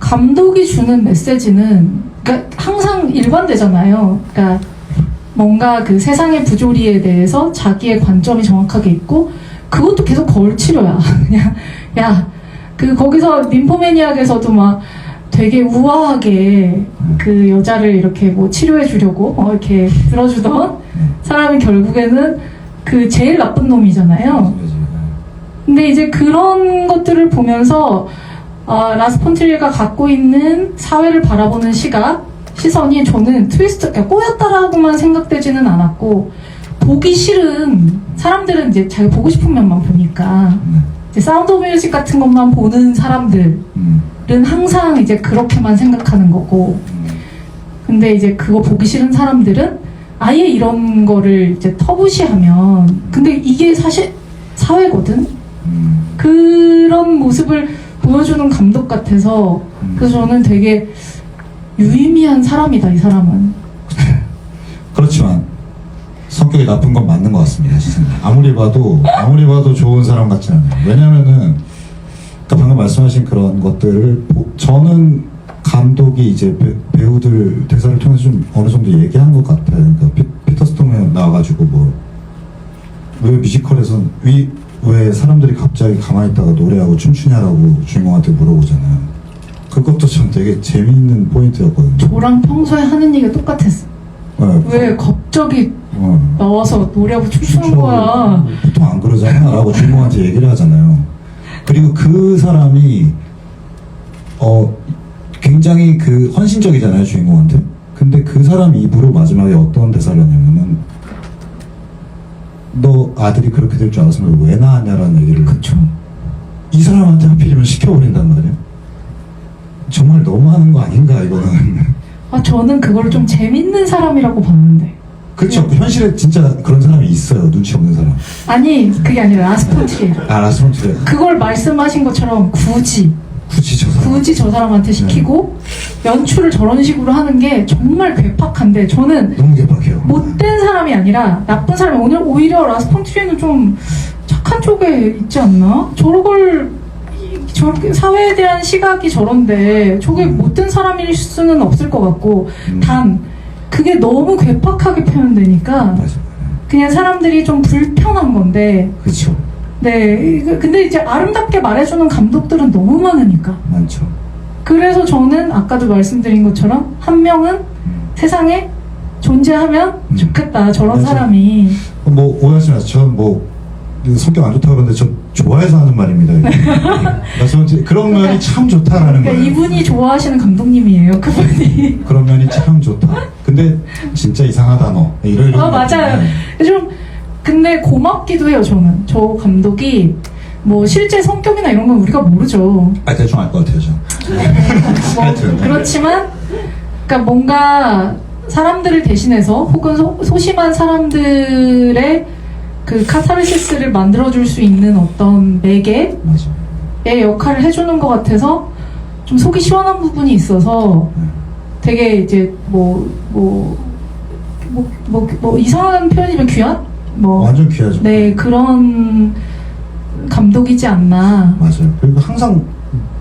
감독이 주는 메시지는 그러니까 항상 일관되잖아요. 그러니까 뭔가 그 세상의 부조리에 대해서 자기의 관점이 정확하게 있고 그것도 계속 거울 치료야. 그냥 야, 그 거기서 ним포매니악에서도 막 되게 우아하게 그 여자를 이렇게 뭐 치료해 주려고 이렇게 들어주던 사람이 결국에는 그 제일 나쁜 놈이잖아요. 근데 이제 그런 것들을 보면서 라스 폰트리에가 갖고 있는 사회를 바라보는 시선이 저는 트위스트, 그러니까 꼬였다라고만 생각되지는 않았고 보기 싫은 사람들은 이제 자기 보고 싶은 면만 보니까 이제 사운드 오브 뮤직 같은 것만 보는 사람들은 항상 이제 그렇게만 생각하는 거고 근데 이제 그거 보기 싫은 사람들은 아예 이런 거를 이제 터부시하면 근데 이게 사실 사회거든. 그런 모습을 보여주는 감독 같아서 그래서 저는 되게 유의미한 사람이다 이 사람은. 그렇지만 성격이 나쁜 건 맞는 것 같습니다. 시선님. 아무리 봐도 좋은 사람 같지 않아요. 왜냐면은 그러니까 방금 말씀하신 그런 것들을 저는 감독이 이제 배우들 대사를 통해서 좀 어느 정도 얘기한 것 같아요. 그러니까 피터 스톤에 나와가지고 뭐 왜 뮤지컬에선 왜 사람들이 갑자기 가만히 있다가 노래하고 춤추냐라고 주인공한테 물어보잖아요. 그것도 전 되게 재미있는 포인트였거든요. 저랑 평소에 하는 얘기가 똑같았어. 네, 왜 갑자기 나와서 노래하고 춤추는 거야. 보통 안 그러잖아 라고 주인공한테 얘기를 하잖아요. 그리고 그 사람이 굉장히 그 헌신적이잖아요 주인공한테. 근데 그 사람 입으로 마지막에 어떤 대사를 하냐면은 너 아들이 그렇게 될 줄 알았으면 왜 낳았냐라는 얘기를 그쵸. 이 사람한테 하필이면 시켜버린단 말이에요. 정말 너무하는 거 아닌가 이거는. 저는 그걸 좀 재밌는 사람이라고 봤는데. 그렇죠. 현실에 진짜 그런 사람이 있어요. 눈치 없는 사람. 아니 그게 아니라 라스폰트리에. 라스폰트리에. 그걸 말씀하신 것처럼 굳이 저 사람한테 시키고 연출을 저런 식으로 하는 게 정말 괴팍한데 저는 너무 개박해요. 못된 사람이 아니라 나쁜 사람이 오히려 라스폰트리에는 좀 착한 쪽에 있지 않나? 저렇게 사회에 대한 시각이 저런데 저게 못된 사람일 수는 없을 것 같고 단 그게 너무 괴팍하게 표현되니까 맞아. 그냥 사람들이 좀 불편한 건데 그렇죠. 네 근데 이제 아름답게 말해주는 감독들은 너무 많으니까 많죠. 그래서 저는 아까도 말씀드린 것처럼 한 명은 세상에 존재하면 좋겠다 저런 맞아. 사람이 뭐 오해하지 마세요. 저는 뭐 성격 안 좋다고 그러는데 저 좋아해서 하는 말입니다. 그래서 그런 면이 참 좋다라는 그러니까 거예요. 이분이 좋아하시는 감독님이에요 그분이 그런 면이 참 좋다. 근데 진짜 이상하다 너. 이런 맞아요. 네. 좀 근데 고맙기도 해요 저는 저 감독이 뭐 실제 성격이나 이런 건 우리가 모르죠. 대충 알 것 같아요 저. 뭐 하여튼. 그렇지만 그러니까 뭔가 사람들을 대신해서 혹은 소심한 사람들의 그 카타르시스를 만들어줄 수 있는 어떤 매개의 맞아. 역할을 해주는 것 같아서 좀 속이 시원한 부분이 있어서 되게 이제 뭐 이상한 표현이면 귀한? 완전 귀하죠. 네, 그런 감독이지 않나. 맞아요. 그리고 항상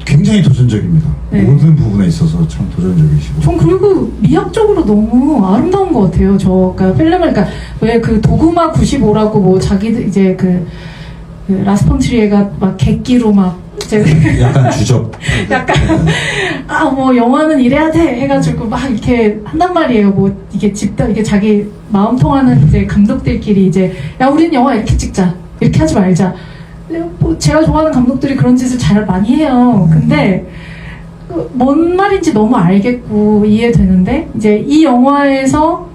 굉장히 도전적입니다. 네. 모든 부분에 있어서 참 도전적이시고. 전 그리고 미학적으로 너무 아름다운 것 같아요. 그러니까 필름을, 그러니까 왜 그 도그마 95라고 뭐 자기들 이제 그 라스폰트리에가 막 객기로 막 이제 약간 주접. 약간 뭐 영화는 이래야 돼 해가지고 막 이렇게 한단 말이에요. 뭐 이게 집단 이게 자기 마음 통하는 이제 감독들끼리 이제 야 우리는 영화 이렇게 찍자 이렇게 하지 말자. 뭐 제가 좋아하는 감독들이 그런 짓을 잘 많이 해요. 근데 뭔 말인지 너무 알겠고 이해되는데 이제 이 영화에서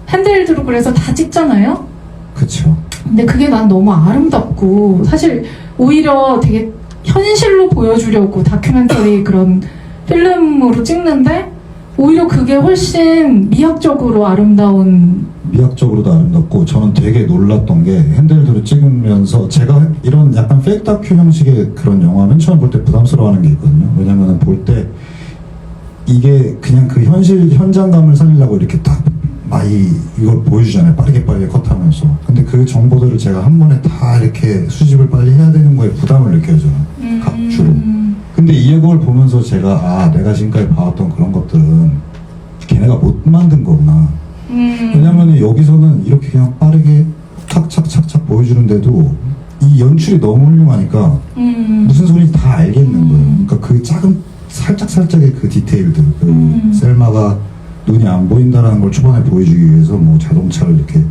핸델드로 그래서 다 찍잖아요. 그렇죠. 근데 그게 난 너무 아름답고 사실 오히려 되게 현실로 보여주려고 다큐멘터리 그런 필름으로 찍는데 오히려 그게 훨씬 미학적으로 미학적으로도 아름답고 저는 되게 놀랐던 게 핸델드로 찍으면서 제가 이런 약간 페이크 다큐 형식의 그런 영화 맨 처음 볼 때 부담스러워하는 게 있거든요. 왜냐면은 볼 때 이게 그냥 그 현장감을 살리려고 이렇게 딱 많이 이걸 보여주잖아요. 빠르게 컷하면서. 근데 그 정보들을 제가 한 번에 다 이렇게 수집을 빨리 해야 되는 거에 부담을 느껴요 저는. 주로. 근데 이 영화를 보면서 제가 아 내가 지금까지 봐왔던 그런 것들은 걔네가 못 만든 거구나. 왜냐면 여기서는 이렇게 그냥 빠르게 착착착착 보여주는데도 이 연출이 너무 훌륭하니까 무슨 소리인지 다 알겠는 거예요. 그러니까 그 작은 살짝의 그 디테일들, 그 셀마가 눈이 안 보인다라는 걸 초반에 보여주기 위해서 뭐 자동차를 이렇게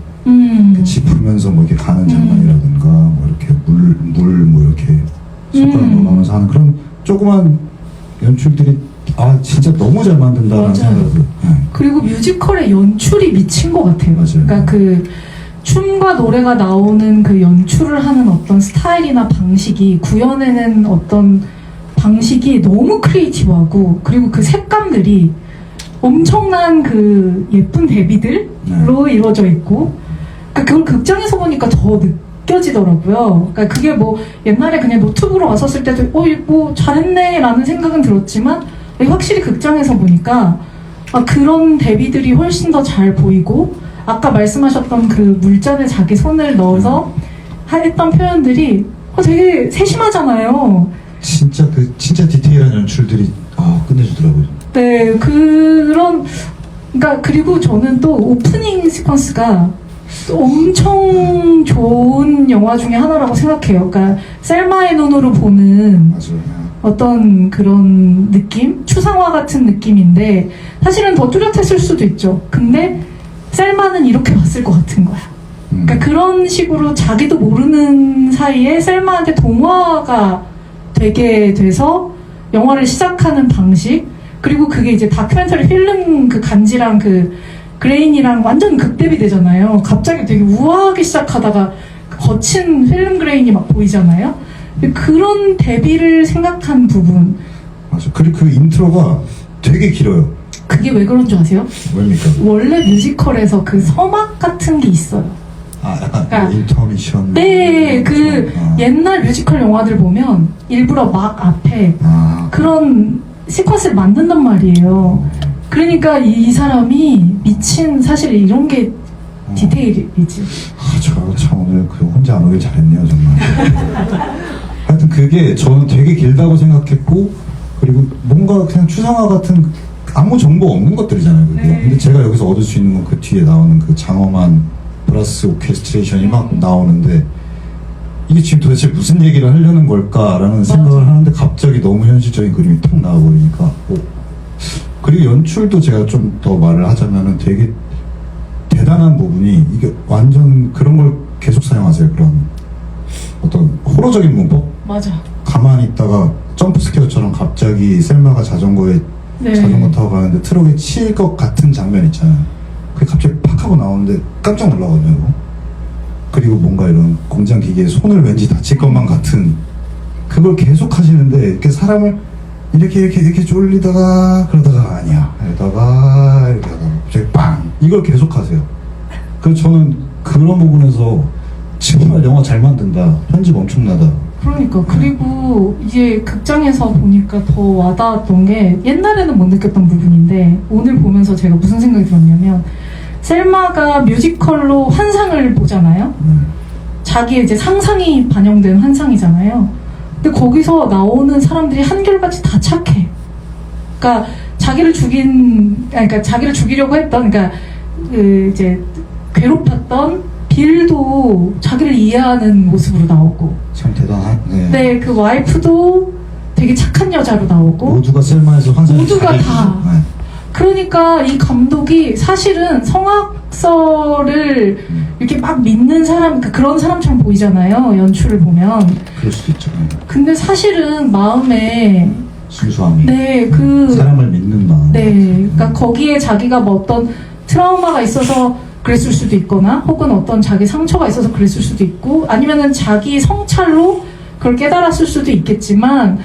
짚으면서 뭐 이렇게 가는 장면이라든가 뭐 이렇게 물 뭐 이렇게 손가락 넣으면서 하는 그런 조그만 연출들이 아 진짜 너무 잘 만든다는 맞아요. 생각이 들어요. 그리고 뮤지컬의 연출이 미친 것 같아요. 맞아요. 그러니까 그 춤과 노래가 나오는 그 연출을 하는 어떤 스타일이나 방식이 구현해낸 어떤 방식이 너무 크리에이티브하고 그리고 그 색감들이 엄청난 그 예쁜 대비들로 이루어져 있고 그러니까 그걸 극장에서 보니까 더 느껴지더라고요. 그러니까 그게 뭐 옛날에 그냥 노트북으로 왔었을 때도 뭐 잘했네 라는 생각은 들었지만 확실히 극장에서 보니까 그런 대비들이 훨씬 더 잘 보이고 아까 말씀하셨던 그 물잔에 자기 손을 넣어서 했던 표현들이 되게 세심하잖아요. 진짜 디테일한 연출들이 끝내주더라고요. 네, 그러니까 그리고 저는 또 오프닝 시퀀스가 엄청 좋은 영화 중에 하나라고 생각해요. 그러니까 셀마의 눈으로 보는 맞아요. 어떤 그런 느낌? 추상화 같은 느낌인데 사실은 더 뚜렷했을 수도 있죠. 근데 셀마는 이렇게 봤을 것 같은 거야. 그러니까 그런 식으로 자기도 모르는 사이에 셀마한테 동화가 되게 돼서 영화를 시작하는 방식 그리고 그게 이제 다큐멘터리 필름 그 간지랑 그 그레인이랑 완전 극대비 되잖아요. 갑자기 되게 우아하게 시작하다가 거친 필름 그레인이 막 보이잖아요. 그런 대비를 생각한 부분. 맞아. 그리고 그 인트로가 되게 길어요. 그게 왜 그런 줄 아세요? 왜입니까? 원래 뮤지컬에서 그 서막 같은 게 있어요. 약간 그러니까 인터미션. 네, 그 옛날 뮤지컬 영화들 보면 일부러 막 앞에 그런 시퀀스를 만든단 말이에요. 그러니까 이 사람이 미친 사실 이런 게 디테일이지. 저 참 오늘 그 혼자 안 오길 잘했네요 정말. 하여튼 그게 저는 되게 길다고 생각했고 그리고 뭔가 그냥 추상화 같은 아무 정보 없는 것들이잖아요 그게. 네. 근데 제가 여기서 얻을 수 있는 건 그 뒤에 나오는 그 장엄한 브라스 오케스트레이션이 막 나오는데 이게 지금 도대체 무슨 얘기를 하려는 걸까라는 생각을 하는데 갑자기 너무 현실적인 그림이 탁 나와버리니까 그리고 연출도 제가 좀 더 말을 하자면은 되게 대단한 부분이 이게 완전 그런 걸 계속 사용하세요. 그런 어떤 호러적인 문법. 맞아. 가만히 있다가 점프 스퀘어처럼 갑자기 셀마가 자전거 타고 가는데 트럭에 치일 것 같은 장면 있잖아요. 그게 갑자기 팍 하고 나오는데 깜짝 놀라거든요. 그리고 뭔가 이런 공장 기계에 손을 왠지 다칠 것만 같은 그걸 계속 하시는데 이렇게 사람을 이렇게 쫄리다가 그러다가 아니야 이러다가 이렇게 하다가 갑자기 빵 이걸 계속 하세요. 그래서 저는 그런 부분에서 정말 영화 잘 만든다, 편집 엄청나다. 그러니까 그리고 이제 극장에서 보니까 더 와닿았던 게 옛날에는 못 느꼈던 부분인데 오늘 보면서 제가 무슨 생각이 들었냐면 셀마가 뮤지컬로 환상을 보잖아요. 자기의 이제 상상이 반영된 환상이잖아요. 근데 거기서 나오는 사람들이 한결같이 다 착해. 그러니까 자기를 죽이려고 했던, 그러니까 이제 괴롭혔던 빌도 자기를 이해하는 모습으로 나오고. 참 대단한. 네, 그 와이프도 되게 착한 여자로 나오고. 모두가 셀마에서 환상을 모두가 잘 다. 해주죠. 네. 그러니까 이 감독이 사실은 성악설을 이렇게 막 믿는 사람, 그러니까 그런 사람처럼 보이잖아요. 연출을 보면. 그럴 수도 있죠. 네. 근데 사실은 마음에 순수함이. 사람을 믿는 마음. 그러니까 거기에 자기가 뭐 어떤 트라우마가 있어서 그랬을 수도 있거나 혹은 어떤 자기 상처가 있어서 그랬을 수도 있고 아니면은 자기 성찰로 그걸 깨달았을 수도 있겠지만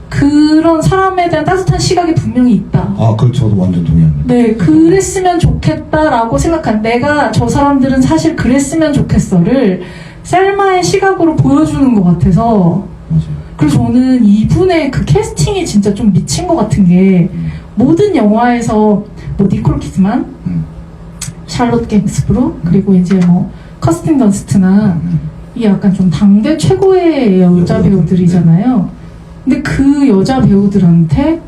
그런 사람에 대한 따뜻한 시각이 분명히 있다. 그걸 저도 완전 동의합니다. 네, 그랬으면 좋겠다라고 생각한 내가 저 사람들은 사실 그랬으면 좋겠어를 셀마의 시각으로 보여주는 것 같아서 맞아요. 그래서 저는 이분의 그 캐스팅이 진짜 좀 미친 것 같은 게 모든 영화에서 뭐 니콜 키드만, 샬롯 갱스브로 그리고 이제 뭐 커스틴 던스트나 이 약간 좀 당대 최고의 여자 배우들이잖아요. 근데 그 여자 배우들한테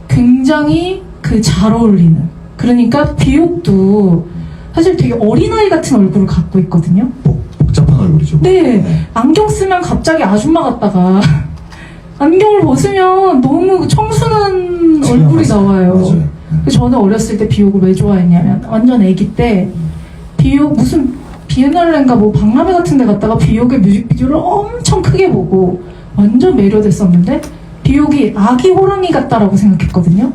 굉장히 그 잘 어울리는, 그러니까 비옥도 사실 되게 어린아이 같은 얼굴을 갖고 있거든요. 복잡한 얼굴이죠. 네, 안경 쓰면 갑자기 아줌마 같다가 안경을 벗으면 너무 청순한 얼굴이 나와요. 맞아요. 그래서 저는 어렸을 때 비옥을 왜 좋아했냐면 완전 아기 때 비옥 무슨 비엔날레인가 뭐 박람회 같은 데 갔다가 비옥의 뮤직비디오를 엄청 크게 보고 완전 매료됐었는데 비옥이 아기 호랑이 같다라고 생각했거든요.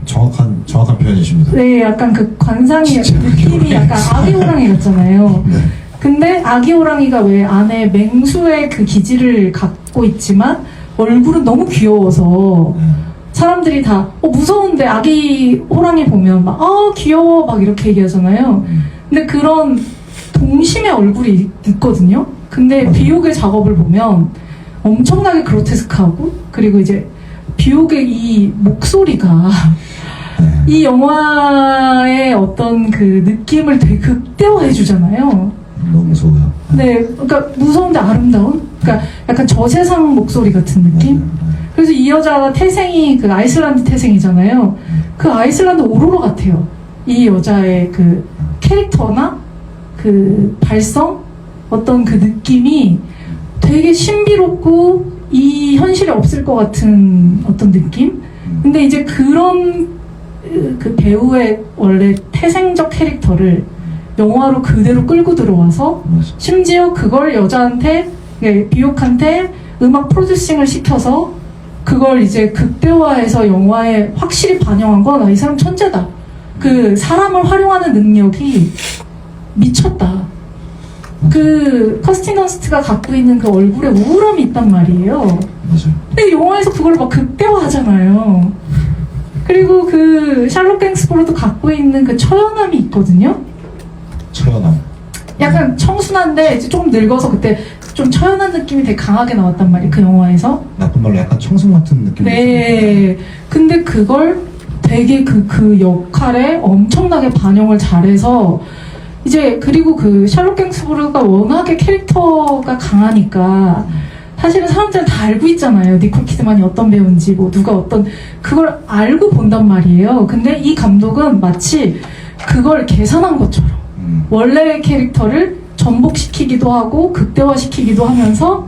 정확한 표현이십니다. 네, 약간 그 관상이 진짜 느낌이 약간 아기 호랑이 같잖아요. 네. 근데 아기 호랑이가 왜 안에 맹수의 그 기질을 갖고 있지만 얼굴은 너무 귀여워서 사람들이 다 무서운데 아기 호랑이 보면 막 귀여워 막 이렇게 얘기하잖아요. 근데 그런 동심의 얼굴이 있거든요. 근데 맞아요. 비옥의 작업을 보면 엄청나게 그로테스크하고, 그리고 이제 비옥의 이 목소리가 네. 이 영화의 어떤 그 느낌을 되게 극대화해 주잖아요. 너무 무서워요. 네, 그러니까 무서운데 아름다운? 그러니까 약간 저세상 목소리 같은 느낌? 맞아요. 그래서 이 여자가 태생이 그 아이슬란드 태생이잖아요. 그 아이슬란드 오로라 같아요. 이 여자의 그 캐릭터나 그 발성? 어떤 그 느낌이 되게 신비롭고 이 현실에 없을 것 같은 어떤 느낌? 근데 이제 그런 그 배우의 원래 태생적 캐릭터를 영화로 그대로 끌고 들어와서 맞아요. 심지어 그걸 여자한테, 비옥한테 음악 프로듀싱을 시켜서 그걸 이제 극대화해서 영화에 확실히 반영한 건 이 사람 천재다. 그 사람을 활용하는 능력이 미쳤다. 그 커스틴 더스트가 갖고 있는 그 얼굴에 우울함이 있단 말이에요. 맞아요. 근데 영화에서 그걸 막 극대화하잖아요. 그리고 그 샬롯 갱스보로도 갖고 있는 그 처연함이 있거든요. 처연함. 약간 청순한데 이제 조금 늙어서 그때 좀 처연한 느낌이 되게 강하게 나왔단 말이에요. 그 영화에서. 나쁜 말로 약간 청순 같은 느낌이 네. 근데 그걸 되게 그 역할에 엄청나게 반영을 잘해서 이제, 그리고 그 샬롯 갱스부르가 워낙에 캐릭터가 강하니까 사실은 사람들은 다 알고 있잖아요. 니콜 키드만이 어떤 배우인지, 뭐 누가 어떤, 그걸 알고 본단 말이에요. 근데 이 감독은 마치 그걸 계산한 것처럼 원래의 캐릭터를 전복시키기도 하고 극대화시키기도 하면서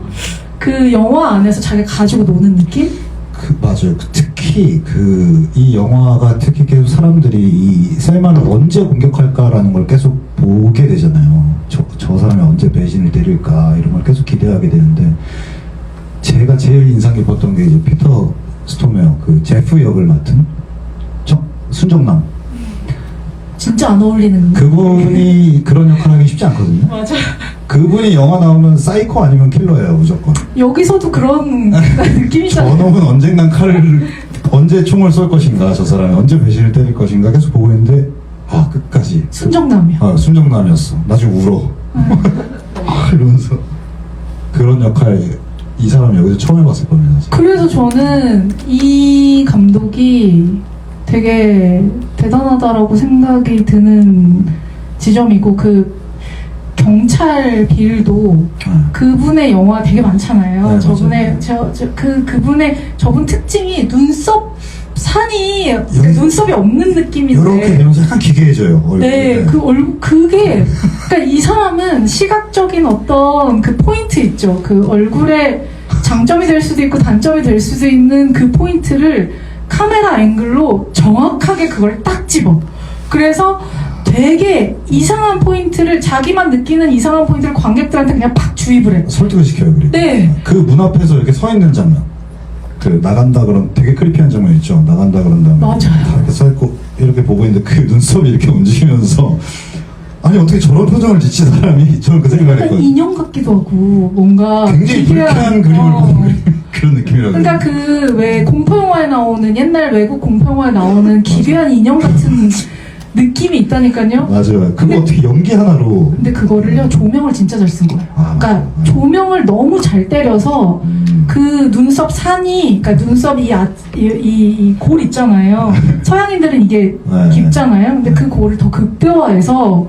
그 영화 안에서 자기가 가지고 노는 느낌? 맞아요. 특히 이 영화가 특히 계속 사람들이 이 셀마를 언제 공격할까라는 걸 계속 보게 되잖아요. 저 사람이 언제 배신을 때릴까 이런 걸 계속 기대하게 되는데, 제가 제일 인상 깊었던 게 이제 피터 스토메어 그 제프 역을 맡은 순정남. 진짜 안 어울리는. 그분이 그런 역할 하기 쉽지 않거든요. 맞아. 그분이 영화 나오면 사이코 아니면 킬러예요, 무조건. 여기서도 그런 느낌이잖아요. 저놈은 언젠간 언제 총을 쏠 것인가, 저 사람이 언제 배신을 때릴 것인가 계속 보고 있는데, 끝까지. 순정남이야. 순정남이었어. 나중에 울어. 이러면서. 그런 역할, 이 사람 여기서 처음 해봤을 겁니다. 그래서 저는 이 감독이 되게 대단하다라고 생각이 드는 지점이고, 그 경찰 빌도 그분의 영화 되게 많잖아요. 네, 저분의 맞아요. 저분 특징이 눈썹 산이 눈썹이 없는 느낌인데. 이렇게 되면서 약간 기괴해져요, 얼굴이. 네, 그 얼굴 그게 그러니까 이 사람은 시각적인 어떤 그 포인트 있죠. 그 얼굴에 장점이 될 수도 있고 단점이 될 수도 있는 그 포인트를 카메라 앵글로 정확하게 그걸 딱 집어. 그래서 되게 이상한 포인트를, 자기만 느끼는 이상한 포인트를 관객들한테 그냥 팍 주입을 해. 설득을 시켜요, 그리고. 네. 그 문 앞에서 이렇게 서 있는 장면. 그 나간다 그런 되게 크리피한 장면 있죠. 나간다 그런 다음에 맞아요. 다 이렇게 서 있고 이렇게 보고 있는데 그 눈썹이 이렇게 움직이면서, 아니 어떻게 저런 표정을 짓지 사람이. 저는 그 생각을 약간 했거든요. 인형 같기도 하고 뭔가 굉장히 불쾌한 그림을 보는 그런 느낌이라고. 그러니까 그 왜 공포 영화에 나오는, 옛날 외국 공포 영화에 나오는 기괴한 인형 같은 느낌이 있다니까요. 맞아요. 그거 근데- 어떻게 연기 하나로. 근데 그거를요, 조명을 진짜 잘 쓴 거예요. 그러니까 조명을 너무 잘 때려서 그 눈썹 산이, 그러니까 눈썹 이 골 있잖아요. 서양인들은 이게 네. 깊잖아요. 근데 그 골을 더 극대화해서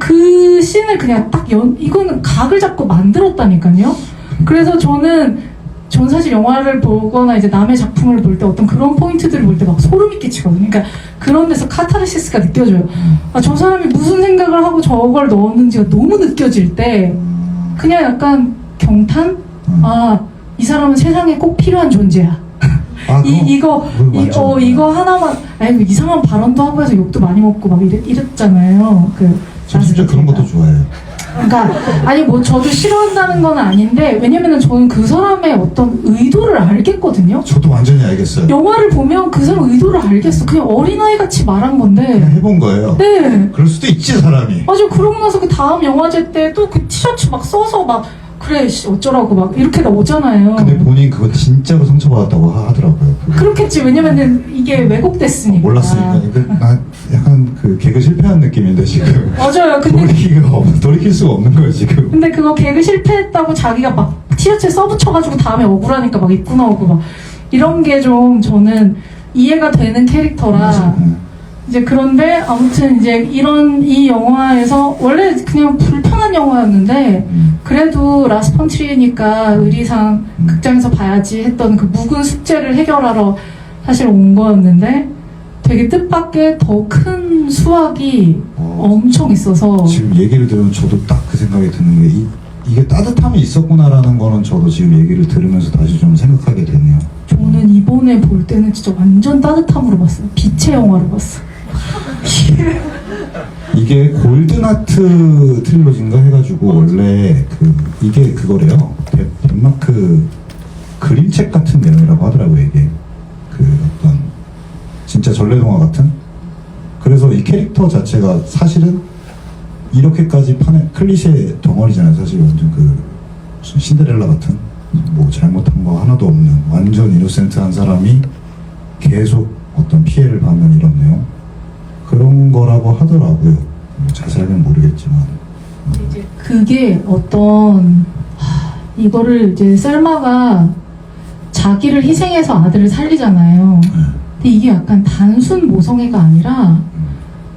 그 씬을 그냥 딱 이거는 각을 잡고 만들었다니까요. 그래서 저는 전 사실 영화를 보거나 이제 남의 작품을 볼 때 어떤 그런 포인트들을 볼 때 막 소름이 끼치거든요. 그러니까 그런 데서 카타르시스가 느껴져요. 아, 저 사람이 무슨 생각을 하고 저걸 넣었는지가 너무 느껴질 때 그냥 약간 경탄? 아, 이 사람은 세상에 꼭 필요한 존재야. 이거 하나만, 아이고, 이상한 발언도 하고 해서 욕도 많이 먹고 막 이랬잖아요. 저 진짜 그런 것도 좋아해요. 그러니까, 아니, 뭐, 저도 싫어한다는 건 아닌데, 왜냐면은 저는 그 사람의 어떤 의도를 알겠거든요? 저도 완전히 알겠어요. 영화를 보면 그 사람 의도를 알겠어. 그냥 어린아이 같이 말한 건데. 그냥 해본 거예요. 네. 그럴 수도 있지, 사람이. 맞아, 그러고 나서 그 다음 영화제 때 또 그 티셔츠 막 써서 막, 그래, 씨, 어쩌라고 막, 이렇게 나오잖아요. 근데 본인 그거 진짜로 상처받았다고 하더라고요. 그렇겠지. 왜냐면은 이게 왜곡됐으니까. 몰랐으니까. 나 약간 그 개그 실패한 느낌인데, 지금. 맞아요. 근데 돌이킬 수가 없는 거예요, 지금. 근데 그거 개그 실패했다고 자기가 막 티셔츠에 써붙여가지고 다음에 억울하니까 막 입고 나오고 막 이런 게 좀 저는 이해가 되는 캐릭터라 이제 그런데 아무튼 이제 이 영화에서 원래 그냥 불편한 영화였는데 그래도 라스펀트리니까 의리상 극장에서 봐야지 했던 그 묵은 숙제를 해결하러 사실 온 거였는데 되게 뜻밖의 더 큰 수확이 엄청 있어서 지금 얘기를 들으면 저도 딱 그 생각이 드는 게 이게 따뜻함이 있었구나라는 거는 저도 지금 얘기를 들으면서 다시 좀 생각하게 되네요. 저는 이번에 볼 때는 진짜 완전 따뜻함으로 봤어요. 빛의 영화로 봤어요. 이게 골든하트 트릴로지인가 해가지고 원래 이게 그거래요. 덴마크 그림책 같은 내용이라고 하더라고요. 이게 어떤 진짜 전래동화 같은. 그래서 이 캐릭터 자체가 사실은 이렇게까지 클리셰 덩어리잖아요. 사실 완전 무슨 신데렐라 같은 뭐 잘못한 거 하나도 없는 완전 이노센트한 사람이 계속 어떤 피해를 받는 이런 내용 그런 거라고 하더라고요. 뭐 자세하게는 모르겠지만 이제 그게 이거를 이제 셀마가 자기를 희생해서 아들을 살리잖아요. 근데 이게 약간 단순 모성애가 아니라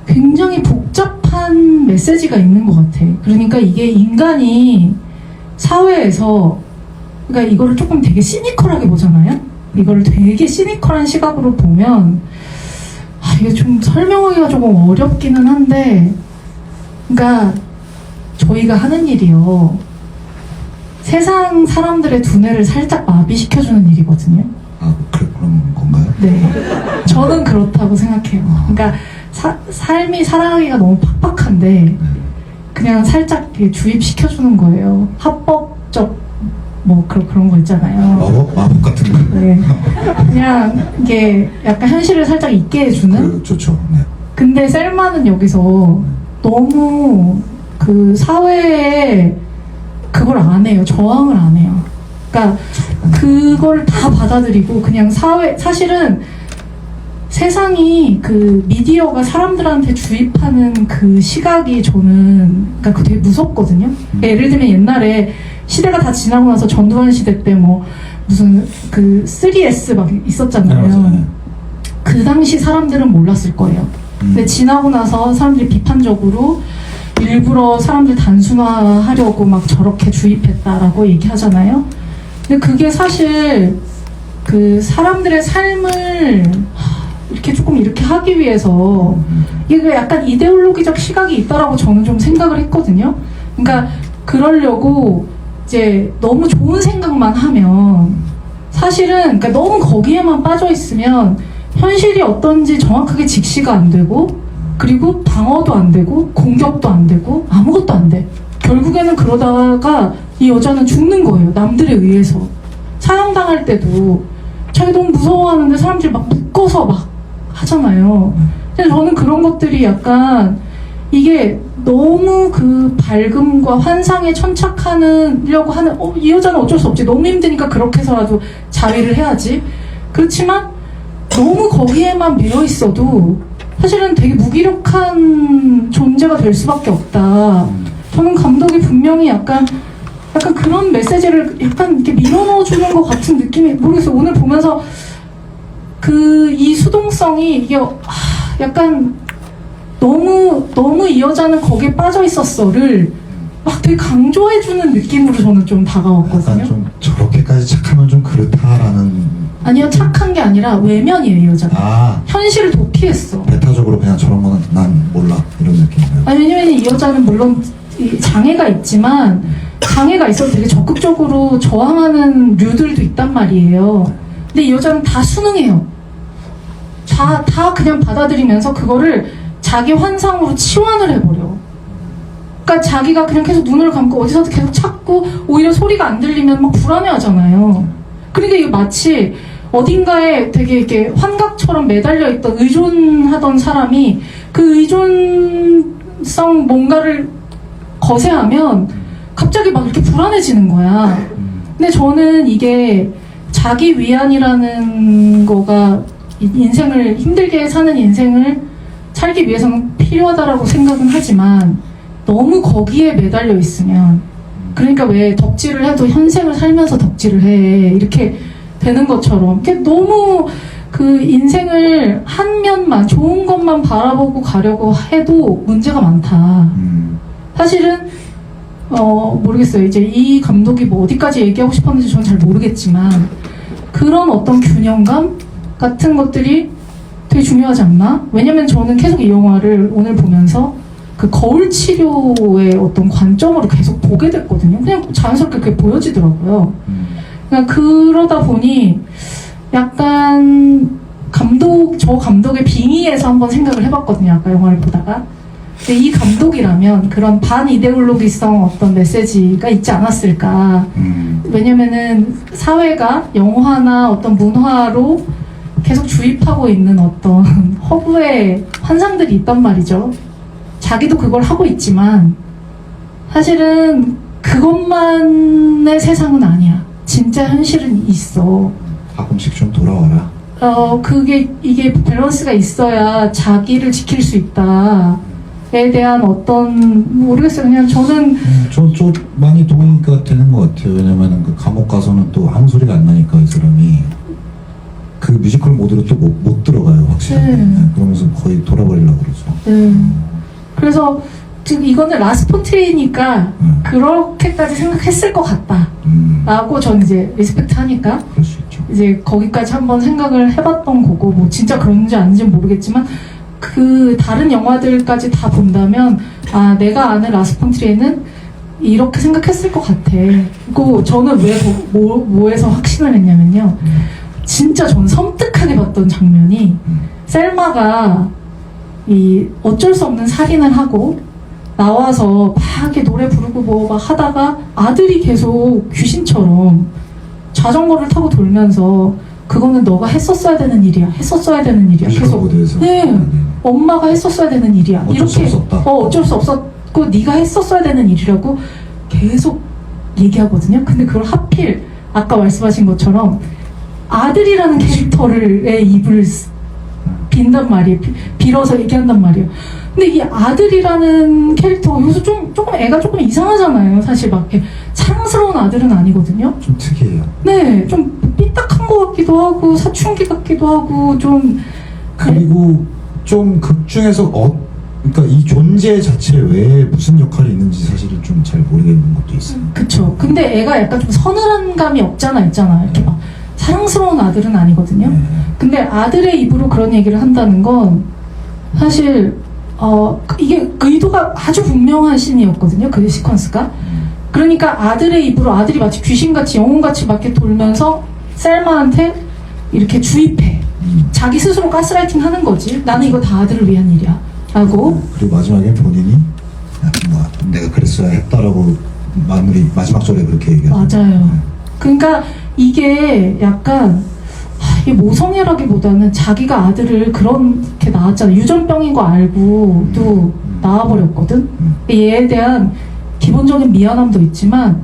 굉장히 복잡한 메시지가 있는 것 같아. 그러니까 이게 인간이 사회에서 그러니까 이거를 조금 되게 시니컬하게 보잖아요. 이거를 되게 시니컬한 시각으로 보면 이게 좀 설명하기가 조금 어렵기는 한데 그러니까 저희가 하는 일이요. 세상 사람들의 두뇌를 살짝 마비시켜주는 일이거든요. 그런 건가요? 네. 저는 그렇다고 생각해요. 그러니까 삶이 살아가기가 너무 팍팍한데 그냥 살짝 이렇게 주입시켜주는 거예요. 합법적 뭐 그런 거 있잖아요. 마법 같은 거. 네. 그냥 이게 약간 현실을 살짝 잊게 해주는. 좋죠. 네. 근데 셀마는 여기서 너무 그 사회에 그걸 안 해요. 저항을 안 해요. 그러니까 그걸 다 받아들이고 그냥 사실은 세상이 그 미디어가 사람들한테 주입하는 그 시각이 저는 그러니까 그 되게 무섭거든요. 예를 들면 옛날에 시대가 다 지나고 나서 전두환 시대 때 뭐 무슨 그 3S 막 있었잖아요. 네, 그 당시 사람들은 몰랐을 거예요. 근데 지나고 나서 사람들이 비판적으로 일부러 사람들 단순화하려고 막 저렇게 주입했다라고 얘기하잖아요. 근데 그게 사실 그 사람들의 삶을 이렇게 조금 이렇게 하기 위해서 이게 약간 이데올로기적 시각이 있다라고 저는 좀 생각을 했거든요. 그러니까 그러려고 이제 너무 좋은 생각만 하면 사실은 그러니까 너무 거기에만 빠져 있으면 현실이 어떤지 정확하게 직시가 안 되고 그리고 방어도 안 되고 공격도 안 되고 아무것도 안 돼. 결국에는 그러다가 이 여자는 죽는 거예요. 남들에 의해서. 사형당할 때도 자기 너무 무서워하는데 사람들이 막 묶어서 막 하잖아요. 근데 저는 그런 것들이 약간 이게 너무 그 밝음과 환상에 천착하려고 하는 이 여자는 어쩔 수 없지. 너무 힘드니까 그렇게 해서라도 자위를 해야지. 그렇지만 너무 거기에만 매여 있어도 사실은 되게 무기력한 존재가 될 수밖에 없다. 저는 감독이 분명히 약간 그런 메시지를 약간 이렇게 밀어넣어주는 것 같은 느낌이 모르겠어요. 오늘 보면서 이 수동성이 이게 약간 너무 이 여자는 거기에 빠져 있었어를 막 되게 강조해주는 느낌으로 저는 좀 다가왔거든요. 약간 좀 저렇게까지 착하면 좀 그렇다라는. 아니요, 착한 게 아니라 외면이에요, 이 여자가. 아, 현실을 도피했어. 배타적으로 그냥 저런 거는 난 몰라 이런 느낌이에요. 아니, 왜냐면 이 여자는 물론 이 장애가 있지만 장애가 있어도 되게 적극적으로 저항하는 류들도 있단 말이에요. 근데 이 여자는 다 순응해요. 다 그냥 받아들이면서 그거를 자기 환상으로 치환을 해버려. 그러니까 자기가 그냥 계속 눈을 감고 어디서도 계속 찾고 오히려 소리가 안 들리면 막 불안해하잖아요. 그러니까 이게 마치 어딘가에 되게 이렇게 환각처럼 매달려 있던 의존하던 사람이 그 의존성 뭔가를 거세하면 갑자기 막 이렇게 불안해지는 거야. 근데 저는 이게 자기 위안이라는 거가 인생을 힘들게 사는 인생을 살기 위해서는 필요하다라고 생각은 하지만 너무 거기에 매달려 있으면 그러니까 왜 덕질을 해도 현생을 살면서 덕질을 해 이렇게 되는 것처럼 이렇게 너무 그 인생을 한 면만 좋은 것만 바라보고 가려고 해도 문제가 많다. 사실은 모르겠어요. 이제 이 감독이 뭐 어디까지 얘기하고 싶었는지 저는 잘 모르겠지만 그런 어떤 균형감 같은 것들이 되게 중요하지 않나? 왜냐면 저는 계속 이 영화를 오늘 보면서 그 거울 치료의 어떤 관점으로 계속 보게 됐거든요. 그냥 자연스럽게 그게 보여지더라고요. 그냥 그러다 보니 약간 저 감독의 빙의에서 한번 생각을 해봤거든요. 아까 영화를 보다가. 근데 이 감독이라면 그런 반이데올로기성 어떤 메시지가 있지 않았을까. 왜냐면은 사회가 영화나 어떤 문화로 계속 주입하고 있는 어떤 허구의 환상들이 있단 말이죠. 자기도 그걸 하고 있지만 사실은 그것만의 세상은 아니야. 진짜 현실은 있어. 가끔씩 좀 돌아와라. 이게 밸런스가 있어야 자기를 지킬 수 있다에 대한 어떤, 모르겠어요. 그냥 저는. 좀 많이 동의가 되는 것 같아요. 왜냐면은 그 감옥 가서는 또 아무 소리가 안 나니까 이 사람이 그 뮤지컬 모드로 또 못 들어가요, 확실히. 네. 네, 그러면서 거의 돌아버리려고 그러죠. 네. 그래서 지금 이거는 라스푸틴이니까 그렇게까지 생각했을 것 같다. 라고 저는 이제 리스펙트 하니까 그럴 수 있죠. 이제 거기까지 한번 생각을 해봤던 거고, 뭐 진짜 그런지 아닌지는 모르겠지만 그 다른 영화들까지 다 본다면 아, 내가 아는 라스푸틴은 이렇게 생각했을 것 같아. 그리고 저는 왜 뭐에서 확신을 했냐면요, 진짜 전 섬뜩하게 봤던 장면이 셀마가 이 어쩔 수 없는 살인을 하고 나와서 막 이렇게 노래 부르고 뭐 막 하다가 아들이 계속 귀신처럼 자전거를 타고 돌면서 그거는 너가 했었어야 되는 일이야. 했었어야 되는 일이야. 뮤지컬 계속. 모드에서. 네. 엄마가 했었어야 되는 일이야. 어쩔 수 없었다. 어쩔 수 없었고 네가 했었어야 되는 일이라고 계속 얘기하거든요. 근데 그걸 하필 아까 말씀하신 것처럼 아들이라는 캐릭터의 입을 빈단 말이에요. 빌어서 얘기한단 말이에요. 근데 이 아들이라는 캐릭터가 여기서 조금 애가 조금 이상하잖아요. 사실 막 이렇게 사랑스러운 아들은 아니거든요. 좀 특이해요. 네, 좀 삐딱한 것 같기도 하고 사춘기 같기도 하고 좀. 그리고 좀 극 중에서 그러니까 이 존재 자체에 왜 무슨 역할이 있는지 사실은 좀 잘 모르겠는 것도 있어요. 그쵸. 근데 애가 약간 좀 서늘한 감이 없잖아. 이렇게 막 사랑스러운 아들은 아니거든요. 네. 근데 아들의 입으로 그런 얘기를 한다는 건 사실 이게 의도가 아주 분명한 씬이었거든요. 그 시퀀스가. 그러니까 아들의 입으로 아들이 마치 귀신같이 영혼같이 막 이렇게 돌면서 셀마한테 이렇게 주입해. 자기 스스로 가스라이팅 하는 거지. 나는 이거 다 아들을 위한 일이야. 라고. 그리고 마지막에 본인이 뭐 내가 그랬어야 했다라고 마지막 절에 그렇게 얘기하죠. 맞아요. 그러니까 이게 약간 이게 모성애라기보다는 자기가 아들을 그렇게 낳았잖아. 유전병인 거 알고도 낳아버렸거든. 얘에 대한 기본적인 미안함도 있지만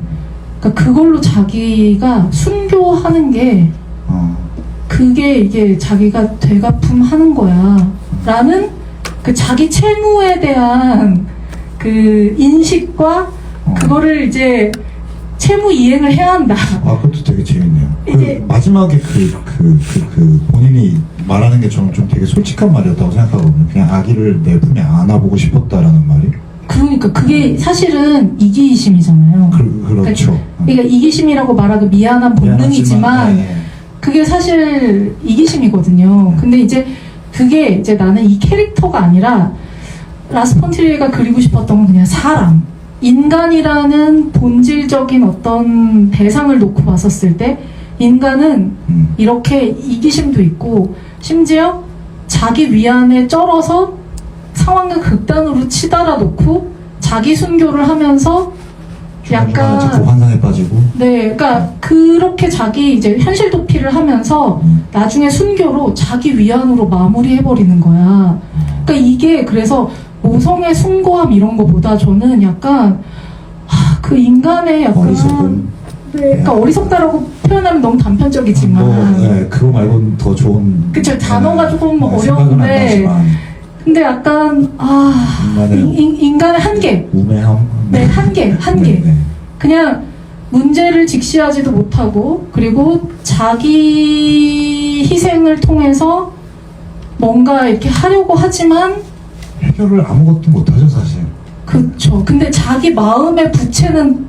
그러니까 그걸로 자기가 순교하는 게 그게 이게 자기가 되갚음하는 거야 라는 그 자기 채무에 대한 그 인식과 그거를 이제 채무 이행을 해야 한다. 아, 그것도 되게 재밌네요. 이제- 그 마지막에 그 본인이 말하는 게 저는 좀 되게 솔직한 말이었다고 생각하거든요. 그냥 아기를 내 품에 안아보고 싶었다라는 말이. 그러니까 그게 사실은 이기심이잖아요. 그렇죠. 그러니까 이기심이라고 말하기 미안한 본능이지만 네. 그게 사실 이기심이거든요. 근데 이제 그게 이제 나는 이 캐릭터가 아니라 라스 폰 트리에가 그리고 싶었던 건 그냥 사람, 인간이라는 본질적인 어떤 대상을 놓고 봤었을 때 인간은 이렇게 이기심도 있고 심지어 자기 위안에 쩔어서 상황을 극단으로 치달아 놓고 자기 순교를 하면서 약간 자꾸 환상에 빠지고. 네, 그러니까 그렇게 자기 이제 현실 도피를 하면서 나중에 순교로 자기 위안으로 마무리해버리는 거야. 그러니까 이게 그래서 모성의 숭고함 이런 거보다 저는 약간 그 인간의 약간 어리석은. 네, 그러니까 어리석다라고 표현하면 너무 단편적이지만 네, 그거 말고는 더 좋은. 그쵸, 단어가 조금 생각은 안 어려운데 나지만 근데 약간 인간의 한계, 우매함. 네, 한계. 네. 그냥 문제를 직시하지도 못하고 그리고 자기 희생을 통해서 뭔가 이렇게 하려고 하지만 해결을 아무것도 못하죠 사실. 그쵸. 근데 자기 마음의 부채는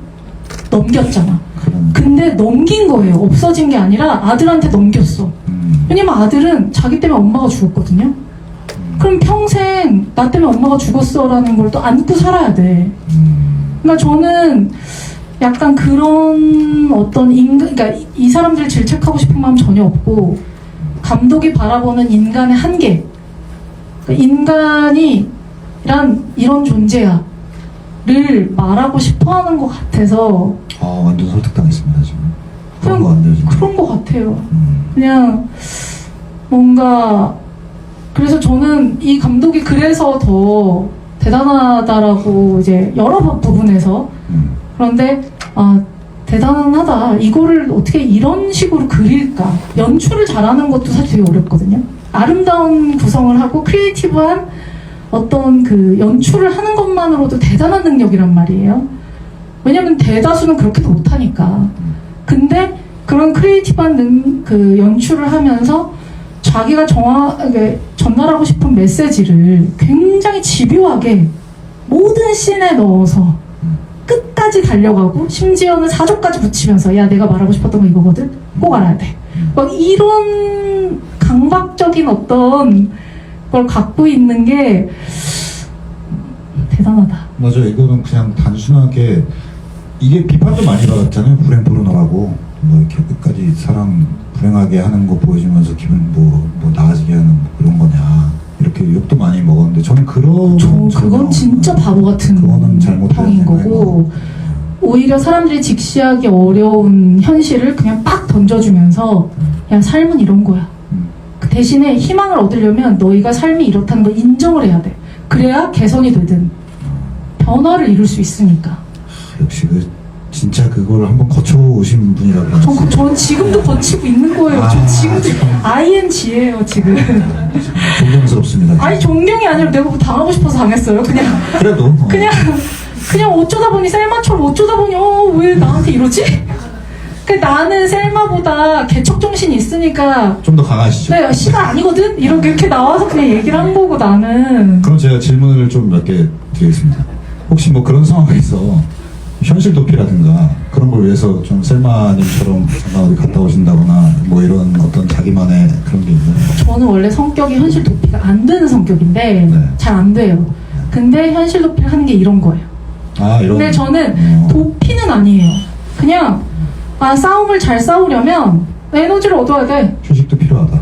넘겼잖아. 그런. 근데 넘긴 거예요. 없어진 게 아니라 아들한테 넘겼어. 왜냐면 아들은 자기 때문에 엄마가 죽었거든요. 그럼 평생 나 때문에 엄마가 죽었어라는 걸 또 안고 살아야 돼. 그러니까 저는 약간 그런 어떤 그러니까 이 사람들을 질책하고 싶은 마음 전혀 없고 감독이 바라보는 인간의 한계, 그러니까 인간이란 이런 존재야를 말하고 싶어하는 것 같아서 완전 설득당했습니다 지금. 그런 그냥 거 같네요 진짜. 그런 것 같아요. 그냥 뭔가 그래서 저는 이 감독이 그래서 더 대단하다라고 이제 여러 부분에서 그런데 대단하다. 이거를 어떻게 이런 식으로 그릴까? 연출을 잘하는 것도 사실 되게 어렵거든요. 아름다운 구성을 하고 크리에이티브한 어떤 그 연출을 하는 것만으로도 대단한 능력이란 말이에요. 왜냐면 대다수는 그렇게도 못하니까. 근데 그런 크리에이티브한 그 연출을 하면서 자기가 정확하게 전달하고 싶은 메시지를 굉장히 집요하게 모든 씬에 넣어서 끝까지 달려가고 심지어는 사조까지 붙이면서 야 내가 말하고 싶었던 거 이거거든? 꼭 알아야 돼. 막 이런 강박적인 어떤 걸 갖고 있는 게 대단하다. 맞아요. 이거는 그냥 단순하게 이게 비판도 많이 받았잖아요. 불행 포르노라고 뭐 이렇게 끝까지 사람 불행하게 하는 거 보여주면서 기분 뭐 나아지게 하는 뭐 그런 거냐 이렇게 욕도 많이 먹었는데 저는 그건 진짜 바보 같은 그거는 잘못된 평인 거고 생각이고. 오히려 사람들이 직시하기 어려운 현실을 그냥 빡 던져주면서 야 삶은 이런 거야. 그 대신에 희망을 얻으려면 너희가 삶이 이렇다는 걸 인정을 해야 돼. 그래야 개선이 되든 변화를 이룰 수 있으니까. 역시 진짜 그걸 한번 거쳐오신 분이라고. 전 지금도 거치고 있는 거예요. 저 지금도 ING예요 지금. 존경스럽습니다. 아니 존경이 아니라 내가 뭐 당하고 싶어서 당했어요. 그래도 그냥 어쩌다 보니 셀마처럼 어쩌다 보니 왜 나한테 이러지? 나는 셀마보다 개척 정신이 있으니까 좀 더 강하시죠. 네 씨가 아니거든 이렇게 나와서 그냥 얘기를 한 거고 나는. 그럼 제가 질문을 좀 몇 개 드리겠습니다. 혹시 뭐 그런 상황에서 현실 도피라든가 그런 걸 위해서 좀 셀마님처럼 잠깐 어디 갔다 오신다거나 뭐 이런 어떤 자기만의 그런 게 있나요? 저는 원래 성격이 현실 도피가 안 되는 성격인데 네. 잘 안 돼요. 근데 현실 도피를 하는 게 이런 거예요. 이런. 근데 저는 도피는 아니에요. 그냥 싸움을 잘 싸우려면 에너지를 얻어야 돼. 휴식도 필요하다.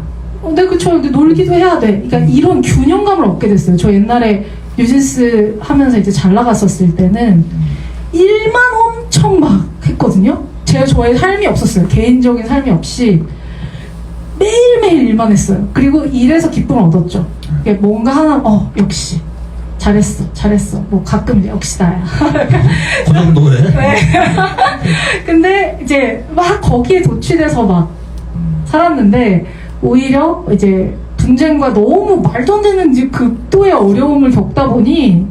네, 그쵸. 근데 놀기도 해야 돼. 그러니까 이런 균형감을 얻게 됐어요. 저 옛날에 뉴진스 하면서 이제 잘 나갔었을 때는 일만 엄청 막 했거든요. 저의 삶이 없었어요. 개인적인 삶이 없이 매일매일 일만 했어요. 그리고 일에서 기쁨을 얻었죠. 뭔가 하나, 역시 잘했어. 뭐 가끔 역시 나야. 그 정도에? 네. 근데 이제 막 거기에 도취돼서 막 살았는데 오히려 이제 분쟁과 너무 말도 안 되는 극도의 어려움을 겪다 보니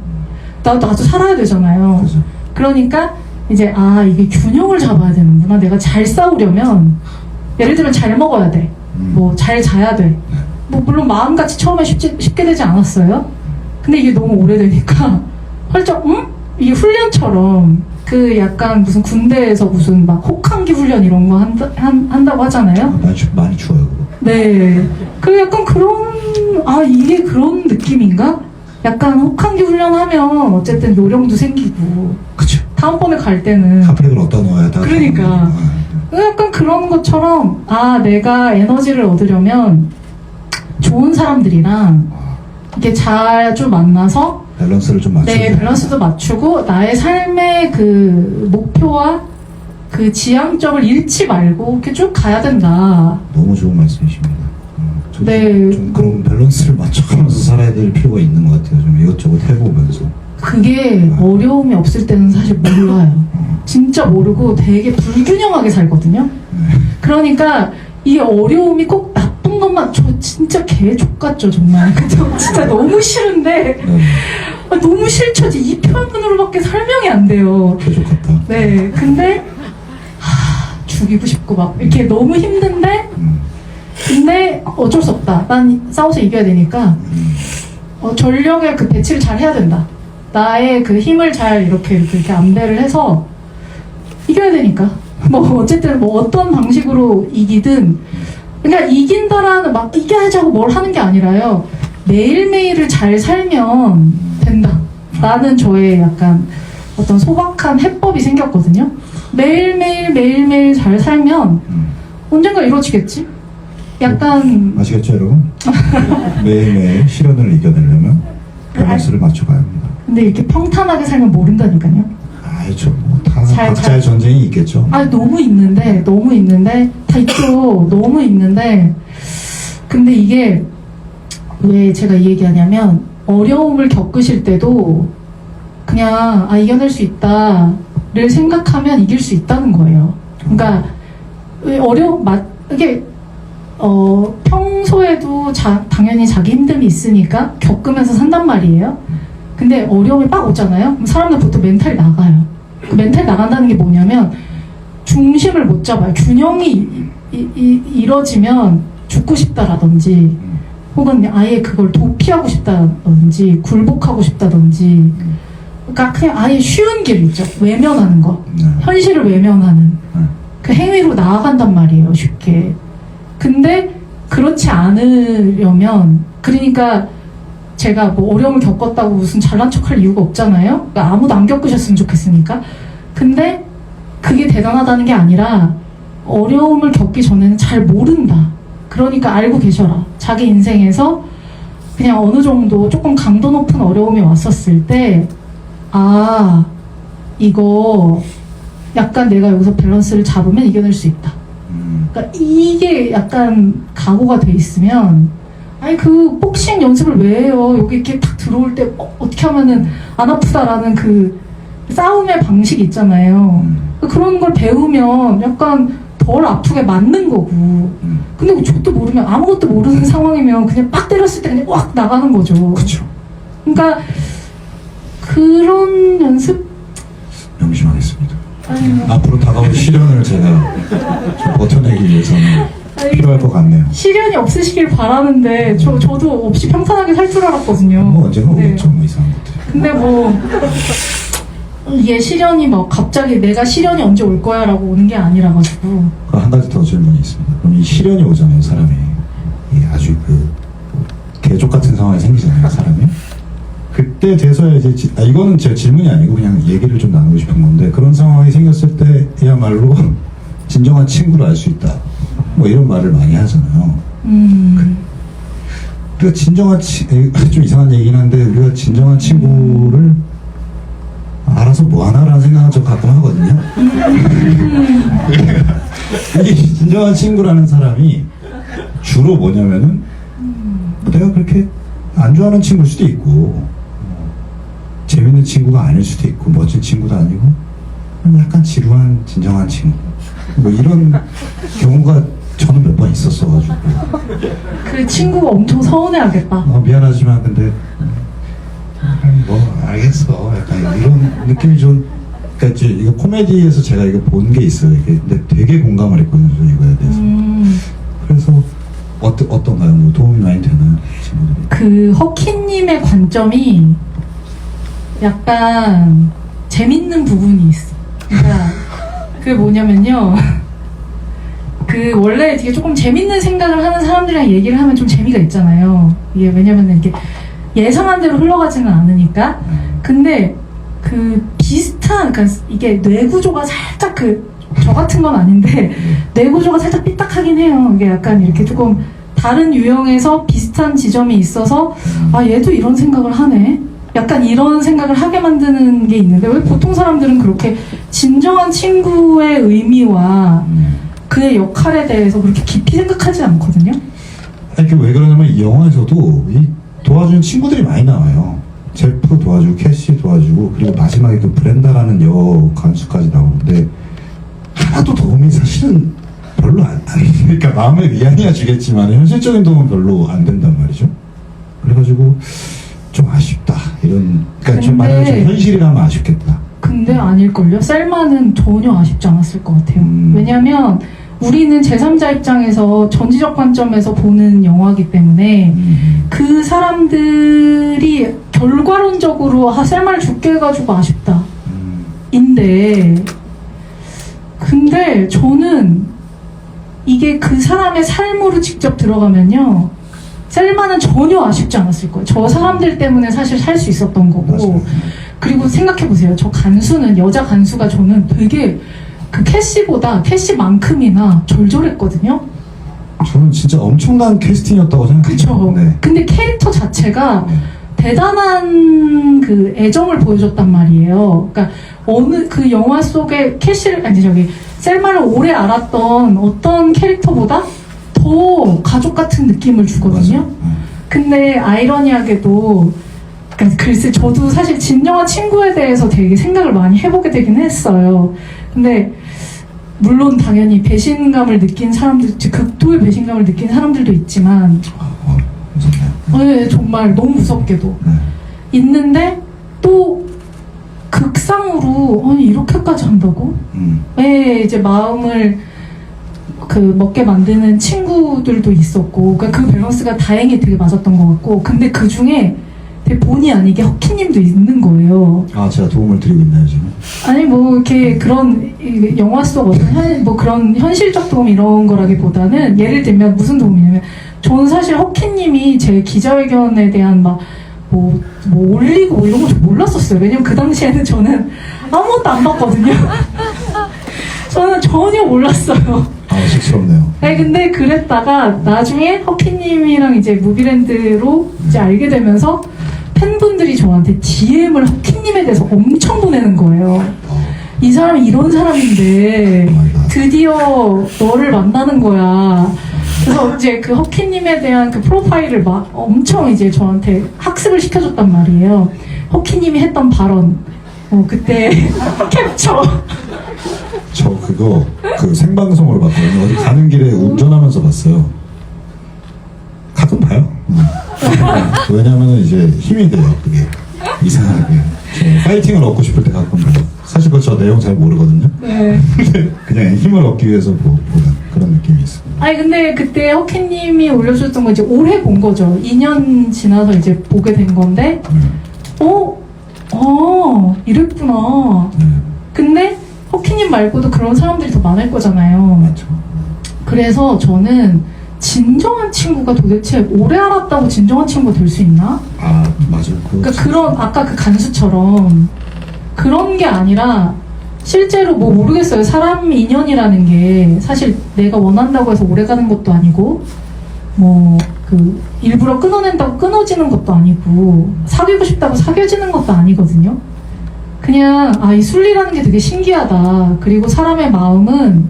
나도 살아야 되잖아요. 그죠. 그러니까 이제 이게 균형을 잡아야 되는구나. 내가 잘 싸우려면 예를 들면 잘 먹어야 돼. 뭐 잘 자야 돼. 뭐 물론 마음같이 처음에 쉽게 되지 않았어요. 근데 이게 너무 오래되니까 활짝 이게 훈련처럼 그 약간 무슨 군대에서 무슨 막 혹한기 훈련 이런 거 한다고 하잖아요. 많이 추워요 그거. 네. 그 약간 이게 그런 느낌인가? 약간 혹한기 훈련하면 어쨌든 요령도 생기고 그쵸. 다음번에 갈 때는 핫팩을 어디다 넣어야 다. 그러니까. 약간 그런 것처럼 내가 에너지를 얻으려면 좋은 사람들이랑 이렇게 자주 만나서 밸런스를 좀 맞춰. 내 밸런스도 맞추고 나의 삶의 그 목표와 그 지향점을 잃지 말고 이렇게 쭉 가야 된다. 너무 좋은 말씀이십니다. 좀, 네. 좀 그런 밸런스를 맞춰가면서 살아야 될 필요가 있는 것 같아요. 좀 이것저것 해보면서. 그게 어려움이 없을 때는 사실 몰라요. 진짜 모르고 되게 불균형하게 살거든요. 그러니까 이 어려움이 꼭 나쁜 것만 저 진짜 개족같죠 정말. 저 진짜 너무 싫은데 네. 너무 싫죠. 이 표현으로밖에 설명이 안 돼요. 계속 같다. 네, 근데 죽이고 싶고 막 이렇게 너무 힘든데 근데 어쩔 수 없다. 난 싸워서 이겨야 되니까 전력의 그 배치를 잘 해야 된다. 나의 그 힘을 잘 이렇게 안배를 해서 이겨야 되니까. 뭐 어쨌든 뭐 어떤 방식으로 이기든 그러니까 이긴다라는 막 이겨야자고 뭘 하는 게 아니라요. 매일매일을 잘 살면 된다. 라는 저의 약간 어떤 소박한 해법이 생겼거든요. 매일매일 잘 살면 언젠가 이루어지겠지? 약간 아시겠죠 여러분? 매일매일 시련을 이겨내려면 밸런스를 맞춰가야 합니다. 근데 이렇게 평탄하게 살면 모른다니까요. 아이죠. 뭐다 잘- 각자의 전쟁이 있겠죠. 너무 있는데 다 있죠. 너무 있는데 근데 이게 왜 제가 이 얘기하냐면 어려움을 겪으실 때도 그냥 이겨낼 수 있다를 생각하면 이길 수 있다는 거예요. 그러니까 왜 이게 평소에도 당연히 자기 힘듦이 있으니까 겪으면서 산단 말이에요. 근데 어려움이 빡 오잖아요. 그럼 사람들 보통 멘탈이 나가요. 그 멘탈이 나간다는 게 뭐냐면 중심을 못 잡아요. 균형이 이뤄지면 죽고 싶다라든지 혹은 아예 그걸 도피하고 싶다든지 굴복하고 싶다든지 그러니까 그냥 아예 쉬운 길 있죠. 외면하는 거. 네. 현실을 외면하는 네. 그 행위로 나아간단 말이에요. 쉽게. 근데 그렇지 않으려면 그러니까 제가 뭐 어려움을 겪었다고 무슨 잘난 척할 이유가 없잖아요. 그러니까 아무도 안 겪으셨으면 좋겠으니까. 근데 그게 대단하다는 게 아니라 어려움을 겪기 전에는 잘 모른다. 그러니까 알고 계셔라. 자기 인생에서 그냥 어느 정도 조금 강도 높은 어려움이 왔었을 때 이거 약간 내가 여기서 밸런스를 잡으면 이겨낼 수 있다. 그러니까 이게 약간 각오가 돼 있으면 그 복싱 연습을 왜 해요? 여기 이렇게 딱 들어올 때 어떻게 하면은 안 아프다라는 그 싸움의 방식이 있잖아요. 그런 걸 배우면 약간 덜 아프게 맞는 거고. 근데 저도 모르면 아무것도 모르는 상황이면 그냥 빡 때렸을 때 그냥 확 나가는 거죠. 그렇죠. 그러니까 그런 연습 명심하겠습니다. 아니면 앞으로 다가올 시련을 제가 좀 버텨내기 위해서는 필요할 것 같네요. 시련이 없으시길 바라는데 저도 없이 평탄하게 살 줄 알았거든요. 뭐 언젠가 네. 오겠죠, 뭐 이상한 것들. 근데 뭐 이게 시련이 막 갑자기 내가 시련이 언제 올 거야라고 오는 게 아니라가지고 한 가지 더 질문이 있습니다. 그럼 이 시련이 오잖아요, 사람이. 아주 개족 같은 상황이 생기잖아요, 사람이. 그때 돼서야 이제 이거는 제 질문이 아니고 그냥 얘기를 좀 나누고 싶은 건데 그런 상황이 생겼을 때야말로 진정한 친구를 알 수 있다. 뭐 이런 말을 많이 하잖아요. 우리가 진정한 좀 이상한 얘기긴 한데 우리가 진정한 친구를 알아서 뭐 하나라는 생각은 저 가끔 하거든요. 이 진정한 친구라는 사람이 주로 뭐냐면은 내가 그렇게 안 좋아하는 친구일 수도 있고 재밌는 친구가 아닐 수도 있고 멋진 친구도 아니고 약간 지루한 진정한 친구 뭐 이런 경우가 저는 몇 번 있었어가지고 그 친구가 엄청 서운해하겠다. 미안하지만 근데 뭐 알겠어 약간 이런 느낌이 좀 그러니까 이제 이거 코미디에서 제가 이거 본 게 있어요. 이게 근데 되게 공감을 했거든요. 저 이거에 대해서. 그래서 어떤가요? 뭐 도움이 많이 되나요? 친구들이? 그 허키님의 관점이 약간 재밌는 부분이 있어. 그러니까 그게 뭐냐면요. 그 원래 되게 조금 재밌는 생각을 하는 사람들이랑 얘기를 하면 좀 재미가 있잖아요. 이게 왜냐면은 이게 예상한 대로 흘러가지는 않으니까. 근데 그 비슷한, 그러니까 이게 뇌구조가 살짝 저 같은 건 아닌데 뇌구조가 살짝 삐딱하긴 해요. 이게 약간 이렇게 조금 다른 유형에서 비슷한 지점이 있어서 아 얘도 이런 생각을 하네. 약간 이런 생각을 하게 만드는 게 있는데 왜 보통 사람들은 그렇게 진정한 친구의 의미와 그의 역할에 대해서 그렇게 깊이 생각하지 않거든요. 아니, 왜 그러냐면 이 영화에서도 이 도와주는 친구들이 많이 나와요. 제프 도와주고 캐시 도와주고 그리고 마지막에 그 브렌다라는 여 간수까지 나오는데 하나도 도움이 사실은 별로 안 그러니까 마음의 위안이야 주겠지만 현실적인 도움은 별로 안 된단 말이죠. 그래가지고 좀 아쉽다 이런, 그러니까 좀 만약에 좀 현실이라면 아쉽겠다. 근데 아닐걸요? 셀마는 전혀 아쉽지 않았을 것 같아요. 왜냐면 우리는 제3자 입장에서 전지적 관점에서 보는 영화이기 때문에 그 사람들이 결과론적으로 셀마를 죽게 해가지고 아쉽다 인데, 근데 저는 이게 그 사람의 삶으로 직접 들어가면요 셀마는 전혀 아쉽지 않았을 거예요. 저 사람들 때문에 사실 살 수 있었던 거고. 맞아요. 그리고 생각해보세요. 저 간수는, 여자 간수가 저는 되게 그 캐시만큼이나 절절했거든요. 저는 진짜 엄청난 캐스팅이었다고 생각해요. 그쵸? 네. 근데 캐릭터 자체가 네. 대단한 그 애정을 보여줬단 말이에요. 그러니까 어느 그 영화 속에 셀마를 오래 알았던 어떤 캐릭터보다 더 가족 같은 느낌을 주거든요. 맞아요. 근데 아이러니하게도, 그러니까 글쎄 저도 사실 진정한 친구에 대해서 되게 생각을 많이 해보게 되긴 했어요. 근데 물론 당연히 배신감을 느낀 사람들, 극도의 배신감을 느낀 사람들도 있지만 무섭네요. 네, 정말 너무 무섭게도 네. 있는데 또 극상으로 아니 이렇게까지 한다고? 왜 이제 마음을 먹게 만드는 친구들도 있었고, 그러니까 그 밸런스가 다행히 되게 맞았던 것 같고, 근데 그 중에 되게 본의 아니게 허키님도 있는 거예요. 아, 제가 도움을 드리고 있나요 지금? 아니 뭐 이렇게 그런 영화 속 어떤 뭐 그런 현실적 도움 이런 거라기보다는, 예를 들면 무슨 도움이냐면 저는 사실 허키님이 제 기자회견에 대한 뭐 올리고 뭐 이런 거 좀 몰랐었어요. 왜냐면 그 당시에는 저는 아무것도 안 봤거든요. 저는 전혀 몰랐어요. 아, 쑥스럽네요. 아니 근데 그랬다가 나중에 허키님이랑 이제 무비랜드로 이제 알게 되면서 팬분들이 저한테 DM을 허키님에 대해서 엄청 보내는 거예요. 이 사람이 이런 사람인데 드디어 너를 만나는 거야. 그래서 이제 그 허키님에 대한 그 프로파일을 막 엄청 이제 저한테 학습을 시켜줬단 말이에요. 허키님이 했던 발언, 그때 캡처. 저 그거 그 생방송으로 봤거든요. 어디 가는 길에 운전하면서 봤어요. 가끔 봐요. 왜냐면은 이제 힘이 돼요. 그게 이상하게 파이팅을 얻고 싶을 때 가끔 봐요. 사실 저 내용 잘 모르거든요. 네. 근데 그냥 힘을 얻기 위해서 보는 그런 느낌이 있습니다. 아니 근데 그때 허키님이 올려주셨던 거 이제 올해 본 거죠. 2년 지나서 이제 보게 된 건데, 이랬구나. 근데 허키님 말고도 그런 사람들이 더 많을 거잖아요. 맞죠. 그래서 저는 진정한 친구가 도대체 오래 알았다고 진정한 친구가 될 수 있나? 아, 맞아요. 그러니까 그런 아까 그 간수처럼 그런 게 아니라 실제로 뭐 모르겠어요. 사람 인연이라는 게 사실 내가 원한다고 해서 오래 가는 것도 아니고, 뭐 그 일부러 끊어낸다고 끊어지는 것도 아니고, 사귀고 싶다고 사귀어지는 것도 아니거든요. 그냥 이 순리라는 게 되게 신기하다. 그리고 사람의 마음은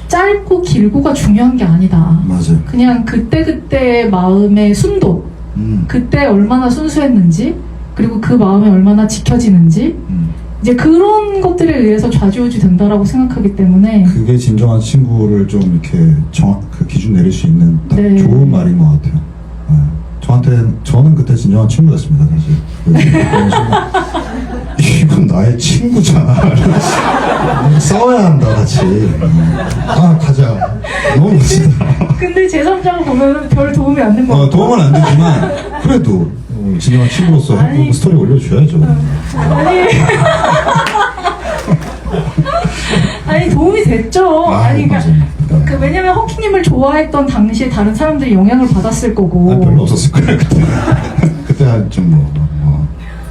짧고 길고가 중요한 게 아니다. 맞아요. 그냥 그때그때 마음의 순도, 그때 얼마나 순수했는지, 그리고 그 마음이 얼마나 지켜지는지, 이제 그런 것들에 의해서 좌지우지 된다라고 생각하기 때문에, 그게 진정한 친구를 좀 이렇게 그 기준 내릴 수 있는 딱 네. 좋은 말인 것 같아요. 저는 그때 진정한 친구였습니다, 사실. 이건 나의 친구잖아. 싸워야 한다, 같이. 가자. 너무 멋지다. 근데 제3자가 보면 별 도움이 안 된 것 같아요. 도움은 안 되지만, 그래도 진정한 친구로서 아니. 스토리 올려줘야죠. 아니 아니 도움이 됐죠. 아니 그러니까 감사합니다. 왜냐면 허키님을 좋아했던 당시에 다른 사람들이 영향을 받았을 거고. 별로 없었을 거예요 그때. 그때 좀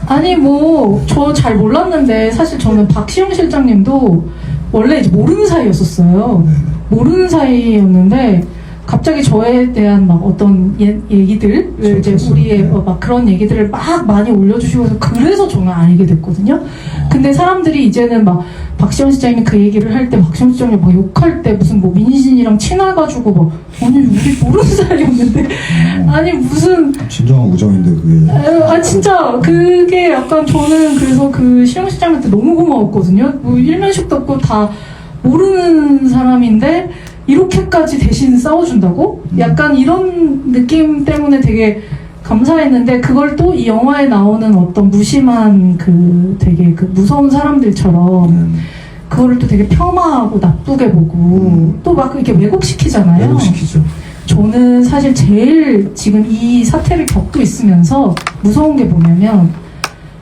아니 뭐 저 잘 몰랐는데 사실 저는 박시영 실장님도 원래 이제 모르는 사이였었어요. 네네. 모르는 사이였는데 갑자기 저에 대한 막 어떤 얘기들을 이제 그렇죠. 우리의 네. 막 그런 얘기들을 막 많이 올려주시고 해서 그래서 저는 알게 됐거든요. 근데 사람들이 이제는 막 박시영 실장님이 그 얘기를 할 때 박시영 실장님 막 욕할 때 무슨 뭐 민신이랑 친해가지고 막 아니 우리 모르는 사이였는데 아니 무슨 진정한 우정인데 그게. 아 진짜 그게 약간 저는 그래서 그 시영 실장한테 너무 고마웠거든요. 뭐 일면식도 없고 다 모르는 사람인데 이렇게까지 대신 싸워준다고? 약간 이런 느낌 때문에 되게 감사했는데 그걸 또 이 영화에 나오는 어떤 무심한 그 되게 그 무서운 사람들처럼 그거를 또 되게 폄하하고 나쁘게 보고 또 막 이렇게 왜곡시키잖아요. 왜곡시키죠. 저는 사실 제일 지금 이 사태를 겪고 있으면서 무서운 게 뭐냐면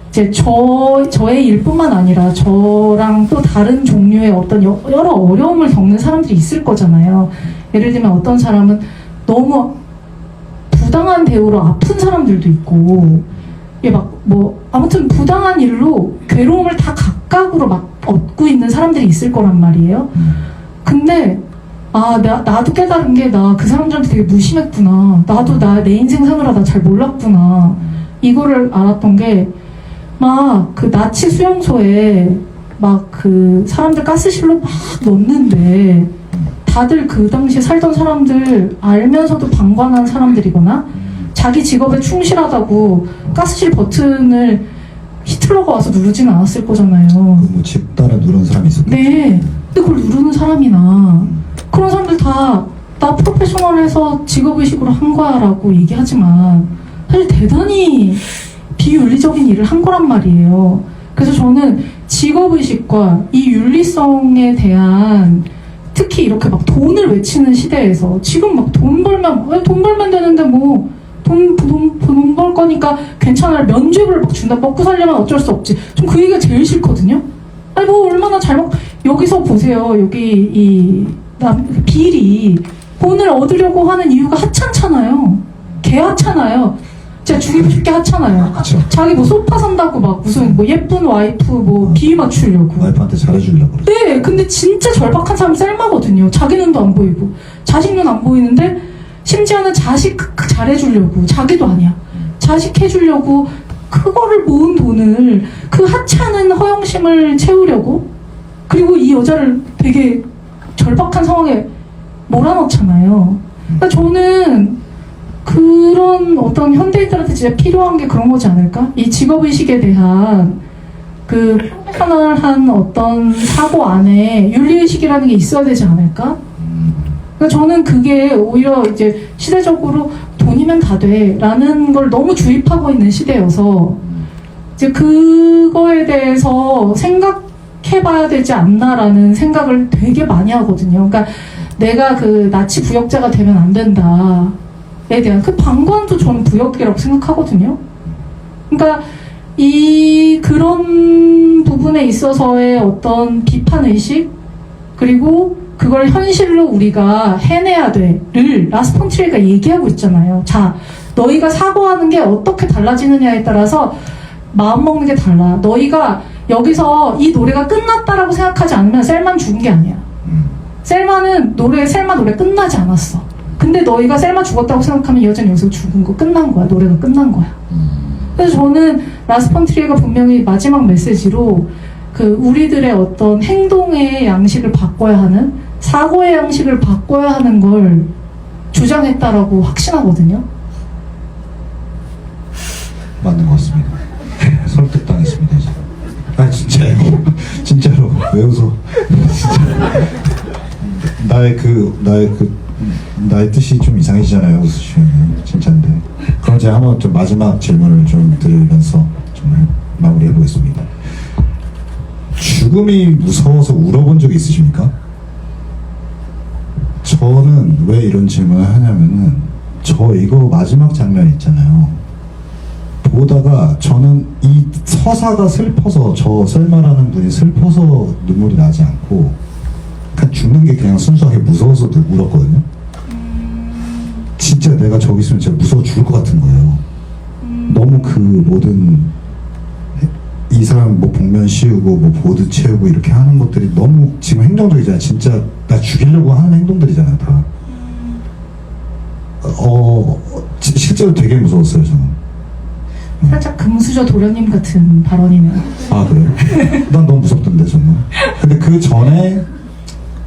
이제 저의 일뿐만 아니라 저랑 또 다른 종류의 어떤 여러 어려움을 겪는 사람들이 있을 거잖아요. 예를 들면 어떤 사람은 너무 부당한 대우로 아픈 사람들도 있고 이게 막 뭐 아무튼 부당한 일로 괴로움을 다 각각으로 막 얻고 있는 사람들이 있을 거란 말이에요. 근데 나도 깨달은 게 나 그 사람들한테 되게 무심했구나. 나도 내 인생 사느라 나 잘 몰랐구나. 이거를 알았던 게 막 그 나치 수용소에 막 그 사람들 가스실로 막 넣는데 다들 그 당시에 살던 사람들 알면서도 방관한 사람들이거나 자기 직업에 충실하다고 가스실 버튼을 히틀러가 와서 누르지는 않았을 거잖아요. 뭐 집 따라 누른 사람이 있었고. 네. 근데 그걸 누르는 사람이나 그런 사람들 다 나 프로페셔널해서 직업의식으로 한 거야 라고 얘기하지만 사실 대단히 비윤리적인 일을 한 거란 말이에요. 그래서 저는 직업의식과 이 윤리성에 대한 특히 이렇게 막 돈을 외치는 시대에서 지금 막 돈 벌면 되는데 뭐 돈 벌 거니까 괜찮아 면죄부를 막 준다 먹고 살려면 어쩔 수 없지. 좀 그 얘기가 제일 싫거든요. 아니 뭐 얼마나 여기서 보세요. 여기 빌이 돈을 얻으려고 하는 이유가 하찮잖아요. 개 하찮아요. 진짜 죽이고 싶게 하찮아요. 그쵸. 자기 뭐 소파 산다고 막 무슨 뭐 예쁜 와이프 뭐 비위 맞추려고. 와이프한테 잘해주려고 그러죠. 네, 근데 진짜 절박한 사람 셀마거든요. 자기 눈도 안 보이고 자식 눈 안 보이는데 심지어는 자식 잘해주려고 자기도 아니야. 자식 해주려고 그거를 모은 돈을 그 하찮은 허영심을 채우려고 그리고 이 여자를 되게 절박한 상황에 몰아넣잖아요. 그러니까 저는 그런 어떤 현대인들한테 진짜 필요한 게 그런 거지 않을까? 이 직업의식에 대한 그 프로페셔널한 어떤 사고 안에 윤리의식이라는 게 있어야 되지 않을까? 그러니까 저는 그게 오히려 이제 시대적으로 돈이면 다 돼 라는 걸 너무 주입하고 있는 시대여서 이제 그거에 대해서 생각해봐야 되지 않나라는 생각을 되게 많이 하거든요. 그러니까 내가 그 나치 부역자가 되면 안 된다에 대한 그 방관도 저는 부역이라고 생각하거든요. 그러니까 그런 부분에 있어서의 어떤 비판의식 그리고 그걸 현실로 우리가 해내야 돼를 라스 폰 트리에가 얘기하고 있잖아요. 자, 너희가 사고하는 게 어떻게 달라지느냐에 따라서 마음먹는 게 달라. 너희가 여기서 이 노래가 끝났다라고 생각하지 않으면 셀만 죽은 게 아니야. 셀마 노래 끝나지 않았어. 근데 너희가 셀마 죽었다고 생각하면 여전히 여기서 죽은 거 끝난 거야. 노래가 끝난 거야. 그래서 저는 라스 폰 트리에가 분명히 마지막 메시지로 그 우리들의 어떤 행동의 양식을 바꿔야 하는 사고의 양식을 바꿔야 하는 걸 주장했다라고 확신하거든요. 맞는 것 같습니다. 설득당했습니다 이제. 아 진짜로 왜 웃어? 나의 뜻이 좀 이상해지잖아요 웃으시면 진짜인데. 그럼 제가 한번 좀 마지막 질문을 좀 드리면서 좀 마무리해 보겠습니다. 죽음이 무서워서 울어본 적 있으십니까? 저는 왜 이런 질문을 하냐면은 저 이거 마지막 장면 있잖아요. 보다가 저는 이 서사가 슬퍼서 저 셀마라는 분이 슬퍼서 눈물이 나지 않고 그냥 죽는 게 그냥 순수하게 무서워서 울었거든요. 진짜 내가 저기 있으면 진짜 무서워 죽을 것 같은 거예요. 너무 그 모든 이 사람 뭐 복면 씌우고 뭐 보드 채우고 이렇게 하는 것들이 너무 지금 행정적이잖아요. 진짜 나 죽이려고 하는 행동들이잖아요, 다. 실제로 되게 무서웠어요, 저는. 살짝 금수저 도련님 같은 발언이네요. 아, 그래요? 난 너무 무섭던데, 정말. 근데 그 전에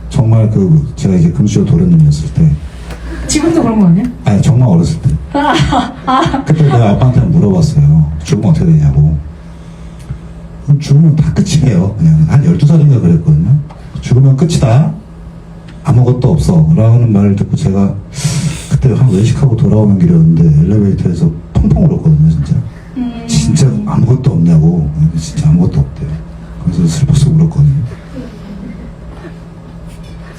정말 제가 이제 금수저 도련님이었을 때, 지금도 그런 거 아니야? 아니, 정말 어렸을 때. 그때 내가 아빠한테 물어봤어요. 죽으면 어떻게 되냐고. 그럼 죽으면 다 끝이에요. 그냥 한 12살인가 그랬거든요. 죽으면 끝이다. 아무것도 없어. 라는 말을 듣고 제가 그때 한 외식하고 돌아오는 길이었는데 엘리베이터에서 펑펑 울었거든요, 진짜. 진짜 아무것도 없냐고. 진짜 아무것도 없대요. 그래서 슬퍼서 울었거든요.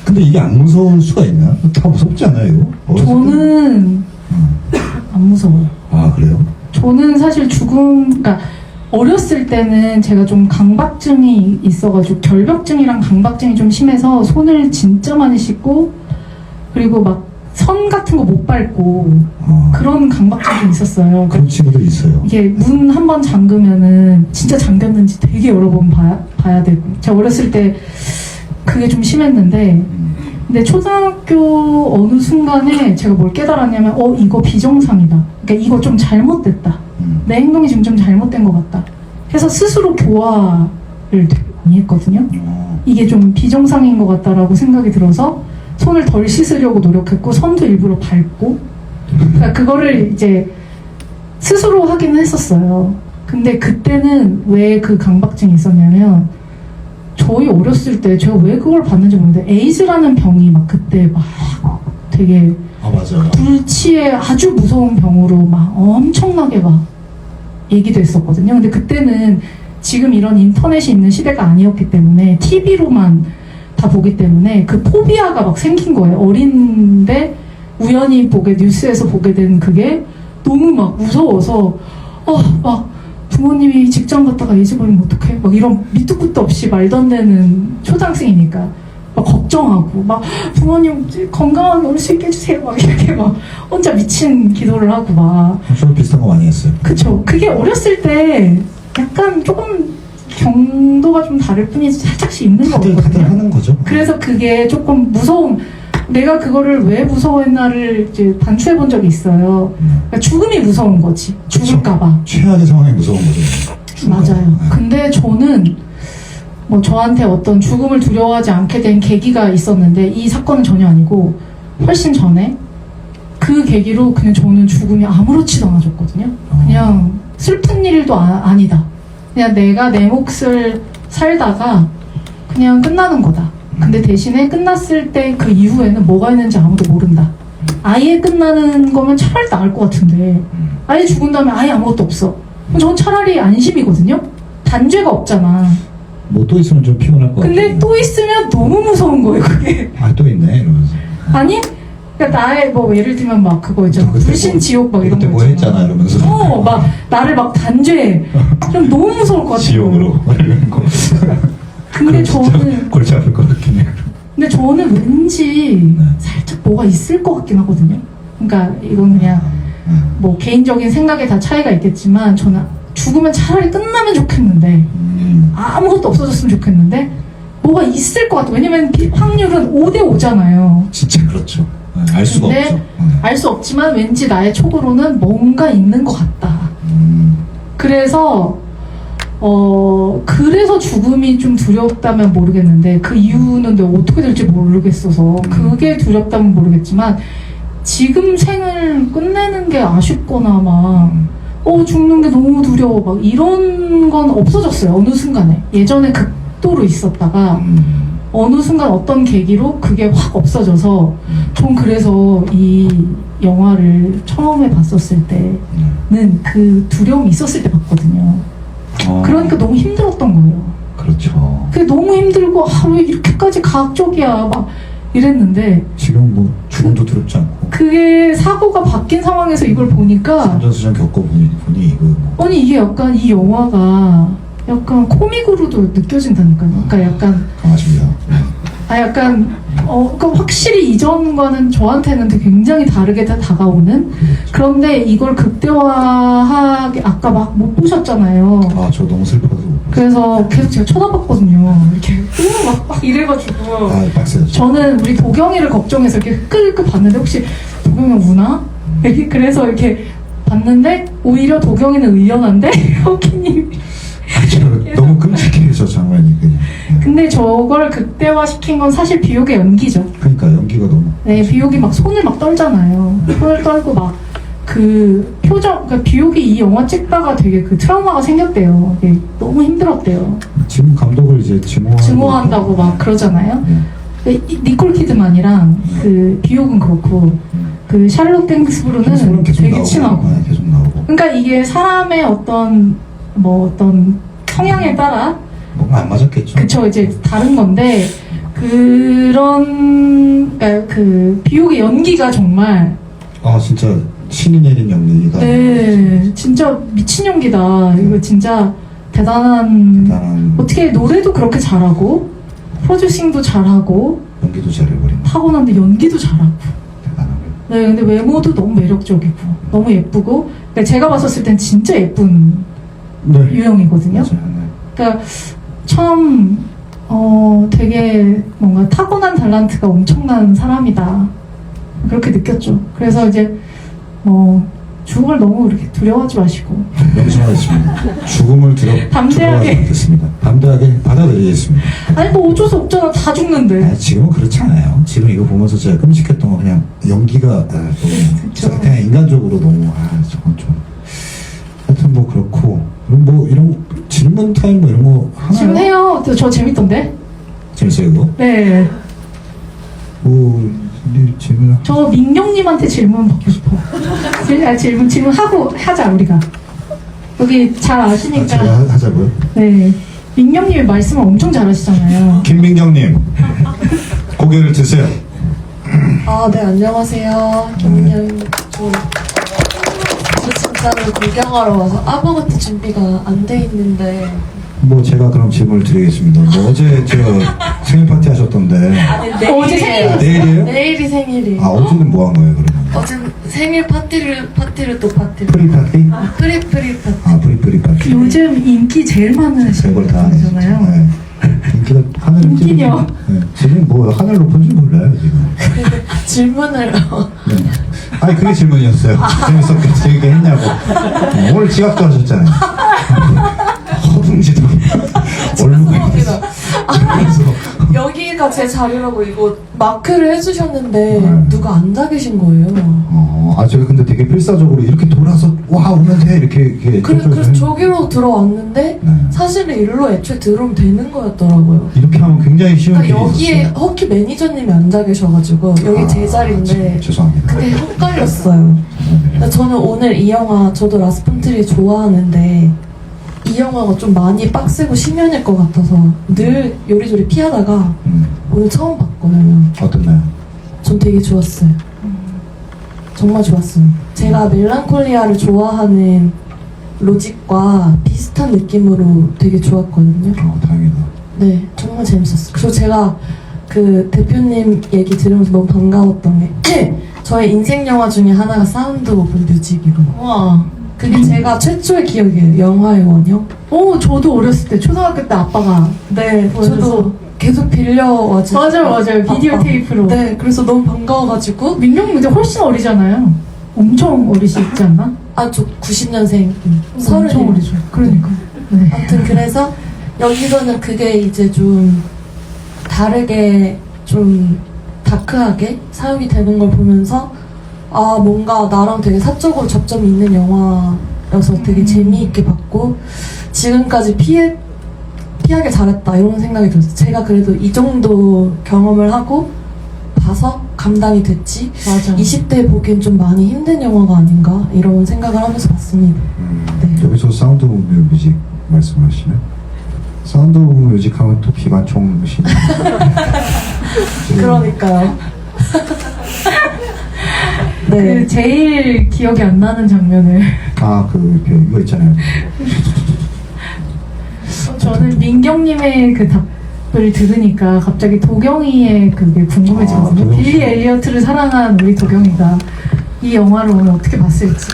근데 이게 안 무서울 수가 있나? 다 무섭지 않아요, 이거? 어렸을 때? 저는 안 무서워요. 아, 그래요? 저는 사실 그러니까 어렸을 때는 제가 좀 강박증이 있어가지고 결벽증이랑 강박증이 좀 심해서 손을 진짜 많이 씻고 그리고 막 선 같은 거 못 밟고 그런 강박증이 좀 있었어요. 그런 친구들 있어요. 이게 문 한 번 잠그면은 진짜 잠겼는지 되게 여러 번 봐야 되고 제가 어렸을 때 그게 좀 심했는데 근데 초등학교 어느 순간에 제가 뭘 깨달았냐면 이거 비정상이다. 그러니까 이거 좀 잘못됐다. 내 행동이 지금 좀 잘못된 것 같다. 해서 스스로 교화를 되게 많이 했거든요. 이게 좀 비정상인 것 같다라고 생각이 들어서 손을 덜 씻으려고 노력했고 선도 일부러 밟고 그러니까 그거를 이제 스스로 하기는 했었어요. 근데 그때는 왜 그 강박증이 있었냐면 저희 어렸을 때 제가 왜 그걸 봤는지 모르는데 에이즈라는 병이 막 그때 막 되게 아, 맞아요. 불치의 아주 무서운 병으로 막 엄청나게 막 얘기도 했었거든요. 근데 그때는 지금 이런 인터넷이 있는 시대가 아니었기 때문에 TV로만 다 보기 때문에 그 포비아가 막 생긴 거예요. 어린데 우연히 뉴스에서 보게 된 그게 너무 막 무서워서 막 부모님이 직장 갔다가 에이즈 걸리면 어떡해? 막 이런 밑도 끝도 없이 말도 안 되는 초등학생이니까 막 걱정하고 막 부모님 건강하게 올 수 있게 해주세요. 막 이렇게 막 혼자 미친 기도를 하고 막 저도 비슷한 거 많이 했어요. 그쵸. 그게 어렸을 때 약간 조금 경도가 좀 다를 뿐이지 살짝씩 있는 다들 거거든요. 하는 거죠. 그래서 그게 조금 내가 그거를 왜 무서워했나를 이제 단추해 본 적이 있어요. 그러니까 죽음이 무서운 거지. 죽을까봐. 최악의 상황이 무서운 거죠. 맞아요. 네. 근데 저는 뭐 저한테 어떤 죽음을 두려워하지 않게 된 계기가 있었는데 이 사건은 전혀 아니고 훨씬 전에 그 계기로 그냥 저는 죽음이 아무렇지도 않아졌거든요. 그냥 슬픈 일도 아니다. 그냥 내가 내 몫을 살다가 그냥 끝나는 거다. 근데 대신에 끝났을 때 그 이후에는 뭐가 있는지 아무도 모른다. 아예 끝나는 거면 차라리 나을 것 같은데 아예 죽은 다음에 아예 아무것도 없어. 그럼 전 차라리 안심이거든요. 단죄가 없잖아. 뭐 또 있으면 좀 피곤할 것 같아요. 근데 또 있으면 너무 무서운 거예요, 그게. 아, 또 있네 이러면서. 아니? 그러니까 나의 뭐 예를 들면 막 그거 있잖아. 그때 불신 뭐- 지옥 막 이런 그때 거 뭐 있잖아. 했잖아 이러면서. 막 나를 막 단죄해. 좀 너무 무서울 것 같아요. 지옥으로 이런 거. 근데 그럼 진짜 저는 골치 아플 것 같긴 해요. 근데 저는 왠지 네. 살짝 뭐가 있을 것 같긴 하거든요. 그러니까 이건 그냥 뭐 개인적인 생각에 다 차이가 있겠지만 저는 죽으면 차라리 끝나면 좋겠는데 아무것도 없어졌으면 좋겠는데 뭐가 있을 것 같아. 왜냐면 확률은 5대5잖아요. 진짜 그렇죠. 네, 알 수가 근데 없죠. 네. 알 수 없지만 왠지 나의 촉으로는 뭔가 있는 것 같다. 그래서 그래서 죽음이 좀 두렵다면 모르겠는데 그 이유는 내가 어떻게 될지 모르겠어서 그게 두렵다면 모르겠지만 지금 생을 끝내는 게 아쉽거나 막 죽는 게 너무 두려워 막 이런 건 없어졌어요. 어느 순간에 예전에 극도로 있었다가 어느 순간 어떤 계기로 그게 확 없어져서 전 그래서 이 영화를 처음에 봤었을 때는 그 두려움이 있었을 때 봤거든요. 그러니까 너무 힘들었던 거예요. 그렇죠. 그게 너무 힘들고 왜 이렇게까지 과학적이야 막 이랬는데 지금 뭐 죽음도 두렵지 않고. 그게 사고가 바뀐 상황에서 이걸 보니까 산전수전 겪어보니 이거 뭐 아니 이게 약간 이 영화가 약간 코믹으로도 느껴진다니까요. 그러니까 약간 강하십니다. 약간 그러니까 확실히 이전과는 저한테는 되게 굉장히 다르게 다가오는. 그런데 이걸 극대화하게 아까 막 못 보셨잖아요. 아, 저 너무 슬퍼서 못 봤어요. 그래서 계속 제가 쳐다봤거든요. 이렇게 막 이래가지고 아, 빡세요. 저는 우리 도경이를 걱정해서 이렇게 흐끌흐끌 봤는데 혹시 도경이 우나? 그래서 이렇게 봤는데 오히려 도경이는 의연한데 호키님이 저 너무 끔찍해요, 저 장면이 그냥. 근데 저걸 극대화시킨 건 사실 비옥의 연기죠. 그러니까 연기가 너무. 네, 비옥이 막 손을 막 떨잖아요. 손을 떨고 막 그 표정, 그러니까 비옥이 이 영화 찍다가 되게 그 트라우마가 생겼대요. 이게 너무 힘들었대요. 지금 감독을 이제 증오한다고 막 그러잖아요. 네. 근데 니콜 키드만이랑 그 비옥은 그렇고 그 샬롯 땡스브루는 소름 계속 되게 나오고, 친하고. 네, 계속 나오고. 그러니까 이게 사람의 어떤 성향에 따라 뭔가 안 맞았겠죠. 그쵸 이제 다른 건데 그러니까 그 비옥의 연기가 정말 아, 진짜 신이 내린 연기가. 네 진짜 미친 연기다. 이거 진짜 대단한. 대단한 어떻게 노래도 그렇게 잘하고 프로듀싱도 잘하고 연기도 잘해버린. 타고난데 연기도 잘하고. 대단한. 네 근데 외모도 너무 매력적이고 너무 예쁘고. 그러니까 제가 봤었을 땐 진짜 예쁜 네. 유형이거든요. 맞아요. 네. 그러니까 참 되게 뭔가 타고난 탤런트가 엄청난 사람이다 그렇게 느꼈죠. 그래서 이제 죽음을 너무 이렇게 두려워하지 마시고 명심하겠습니다. 죽음을 담대하게. 두려워하겠습니다. 담대하게 받아들이겠습니다. 아니 뭐 어쩔 수 없잖아. 다 죽는데. 아, 지금은 그렇지 않아요. 지금 이거 보면서 제가 끔찍했던 건 그냥 연기가 너무 그쵸. 그냥 인간적으로 너무 저건 좀 하여튼 뭐 그렇고 그럼 뭐 이런 질문 타임 뭐 이런 거 하나요? 지금 해요. 저 재밌던데. 재밌어요 이거? 네. 질문 저 민경님한테 질문 받고 싶어. 질문하고 하자 우리가. 여기 잘 아시니까. 제가 하자고요? 네. 민경님이 말씀을 엄청 잘하시잖아요. 김민경님 고개를 드세요. 아, 네, 안녕하세요. 김민영입니다. 저 진짜로 구경하러 와서 아무것도 준비가 안 돼 있는데. 뭐 제가 그럼 질문을 드리겠습니다. 뭐 어제 저 생일 파티 하셨던데. 아니, 어제 생일. 아, 내일이에요? 내일이 생일이에요. 아, 어제는 뭐 한 거예요 그러면? 어제 생일 파티를 또 파티를. 프리 파티? 프리 파티. 아, 프리 파티. 요즘 인기 제일 많은 별걸 다 하네. 진짜. 분이잖아요. 네. 인기가 하늘 인기녀. 네. 지금 뭐 하늘 높은 줄 몰라요 지금. 질문을. 네. 아니 그게 질문이었어요. 재밌었게 재밌게 했냐고. 오늘 지각도 하셨잖아요. 허둥지둥. 얼굴가 죄송합니다. 여기가 제 자리라고 이거 마크를 해주셨는데 네. 누가 앉아 계신 거예요. 제가 근데 되게 필사적으로 이렇게 돌아서 와 오면 돼 이렇게 그래서 저기로 들어왔는데 네. 사실은 일로 애초에 들어오면 되는 거였더라고요. 이렇게 하면 굉장히 쉬운 그러니까 길이 여기에 있었어요. 허키 매니저님이 앉아 계셔가지고 여기 제 자리인데 죄송합니다. 그게 헷갈렸어요. 근데 저는 오늘 이 영화 저도 라스푼트리 좋아하는데 이 영화가 좀 많이 빡세고 심연일 것 같아서 늘 요리조리 피하다가 오늘 처음 봤거든요. 어땠나요? 전 되게 좋았어요. 정말 좋았어요. 제가 멜랑콜리아를 좋아하는 로직과 비슷한 느낌으로 되게 좋았거든요. 다행이다. 네, 정말 재밌었어요. 그리고 제가 그 대표님 얘기 들으면서 너무 반가웠던 게 저의 인생 영화 중에 하나가 사운드 오브 뮤직이거든요. 와. 그게 제가 최초의 기억이에요. 영화의 원형. 저도 어렸을 때 초등학교 때 아빠가 네, 저도 계속 빌려와주고. 맞아요. 비디오 테이프로. 네, 그래서 너무 반가워가지고. 민경이 근데 훨씬 어리잖아요. 엄청 어리시지 않나? 저 90년생. 엄청 어리죠. 그러니까. 네. 아무튼 그래서 여기서는 그게 이제 좀 다르게 좀 다크하게 사용이 되는 걸 보면서 뭔가 나랑 되게 사적으로 접점이 있는 영화여서 되게 재미있게 봤고 지금까지 피하길 잘했다 이런 생각이 들었어요. 제가 그래도 이 정도 경험을 하고 봐서 감당이 됐지 맞아. 20대에 보기엔 좀 많이 힘든 영화가 아닌가 이런 생각을 하면서 봤습니다. 네. 여기서 사운드 오브 뮤직 말씀하시네. 사운드 오브 뮤직 하면 또 기관총 신. 그러니까요. 네. 그 제일 기억이 안 나는 장면을 이렇게 이거 있잖아요. 저는 민경님의 그 답을 들으니까 갑자기 도경이의 그게 궁금해지거든요. 도경 씨. 빌리 엘리어트를 사랑한 우리 도경이가 이 영화를 오늘 어떻게 봤을지.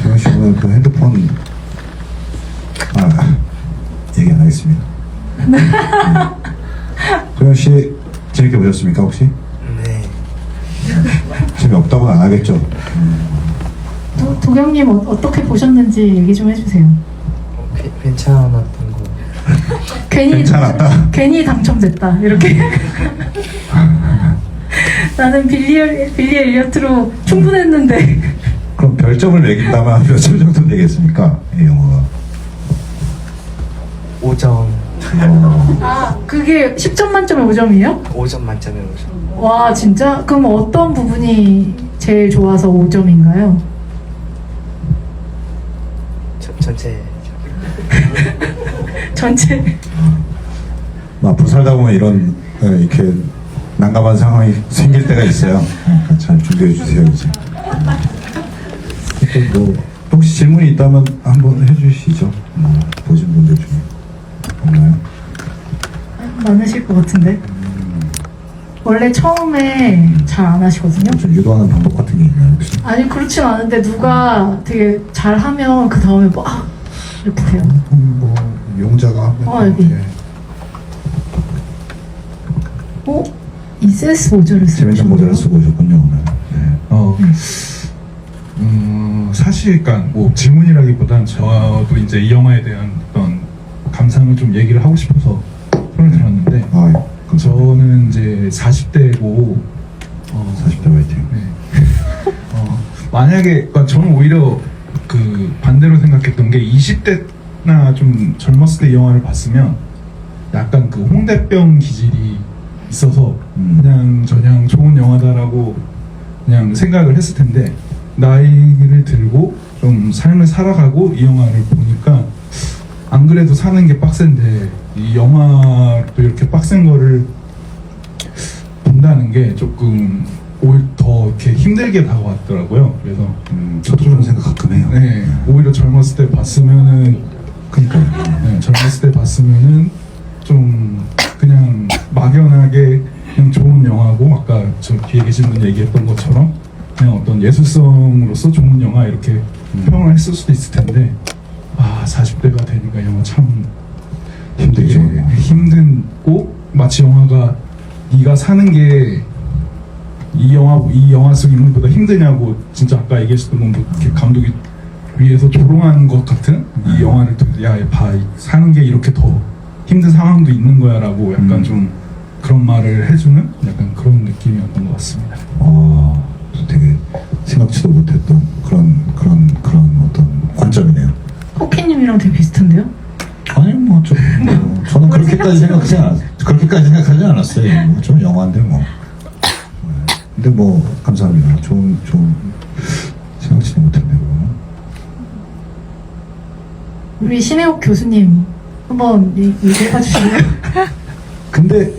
도영 씨 오늘 그 핸드폰 얘기 안 하겠습니다. 도영 씨 재밌게 보셨습니까 혹시? 네. 재미없다고는 안 하겠죠? 도경님 어떻게 보셨는지 얘기 좀 해주세요. 괜찮았던 거. 괜찮았다. 괜히 당첨됐다 이렇게. 나는 빌리 엘리어트로 충분했는데. 그럼 별점을 매긴다면 몇 점 정도 되겠습니까? 이 영화가. 5점. 아 그게 10점 만점에 5점이에요? 5점 만점에 5점. 와 진짜? 그럼 어떤 부분이 제일 좋아서 5점인가요? 전체. 전체. 앞으로 살다 보면 이런 이렇게 난감한 상황이 생길 때가 있어요. 그러니까 잘 준비해 주세요 이제. 또 뭐 혹시 질문이 있다면 한번 해주시죠. 보신 분들 중에 없나요? 많으실 것 같은데. 원래 처음에 잘 안 하시거든요. 좀 유도하는 방법 같은 게 있나요 혹시? 아니 그렇진 않은데 누가 되게 잘하면 그 다음에 막 이렇게 돼요. 뭐 용자가 하면 여기. 이세스 모자를 쓰고 재밌는 모자를 쓰고 오셨군요 오늘. 네. 사실, 그러니까 뭐 질문이라기보단 저도 이제 이 영화에 대한 어떤 감상을 좀 얘기를 하고 싶어서 표현을 들었는데, 저는 이제 40대고, 40대 화이팅. 네. 만약에, 그러니까 저는 오히려 그 반대로 생각했던 게 20대나 좀 젊었을 때 이 영화를 봤으면 약간 그 홍대병 기질이 있어서 그냥 좋은 영화다라고 그냥 생각을 했을 텐데, 나이를 들고 좀 삶을 살아가고 이 영화를 보니까 안 그래도 사는 게 빡센데 이 영화도 이렇게 빡센 거를 본다는 게 조금 오히려 더 이렇게 힘들게 다가왔더라고요. 그래서 저도 그런 생각 가끔 해요. 네, 오히려 젊었을 때 봤으면은 젊었을 때 봤으면은 좀 그냥 막연하게 그냥 좋은 영화고, 아까 저 뒤에 계신 분 얘기했던 것처럼 그냥 어떤 예술성으로서 좋은 영화 이렇게 평을 했을 수도 있을 텐데, 40대가 되니까 영화 참 힘들죠. 힘든고, 마치 영화가 네가 사는 게 이 영화 속 인물보다 힘드냐고, 진짜 아까 얘기했었던 건 뭐 이렇게 감독이 위에서 조롱한 것 같은 이 영화를 사는 게 이렇게 더 힘든 상황도 있는 거야라고 약간 좀 그런 말을 해주는 약간 그런 느낌이었던 것 같습니다. 되게 생각지도 못했던 그런 어떤 관점이네요. 호키님이랑 되게 비슷한데요? 아니 저는 그렇게까지 생각하지 않았어요. 좀 영화인데 뭐. 근데 뭐 감사합니다. 좀 생각지도 못했네요. 우리 신혜옥 교수님 한번 얘기해봐 주실래요? 근데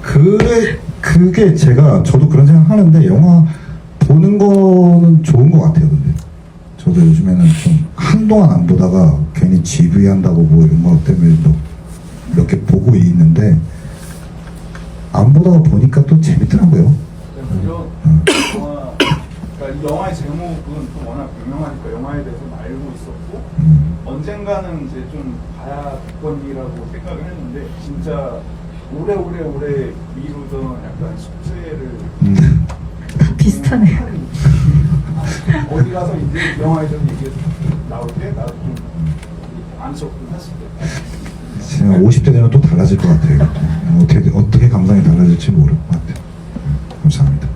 그게 저도 그런 생각 하는데, 영화 보는 거는 좋은 것 같아요. 근데 저도 요즘에는 좀 한동안 안 보다가 괜히 GV 한다고 뭐 이런 거 때문에 몇 개 보고 있는데, 안 보다가 보니까 또 재밌더라고요. 그러니까 이 영화의 제목은 또 워낙 유명하니까 영화에 대해서 알고 있었고, 언젠가는 이제 좀 봐야 겠거니라고 생각을 했는데, 진짜 오래 미루던 약간 숙제를 비슷하네요. 어디 가서 이제 이 영화에 대해서 얘기해서 나올 때 나도 좀 안쓰럽긴 했을 때. 제가 50대 되면 또 달라질 것 같아요. 어떻게 감상이 달라질지 모를 것 같아요. 감사합니다.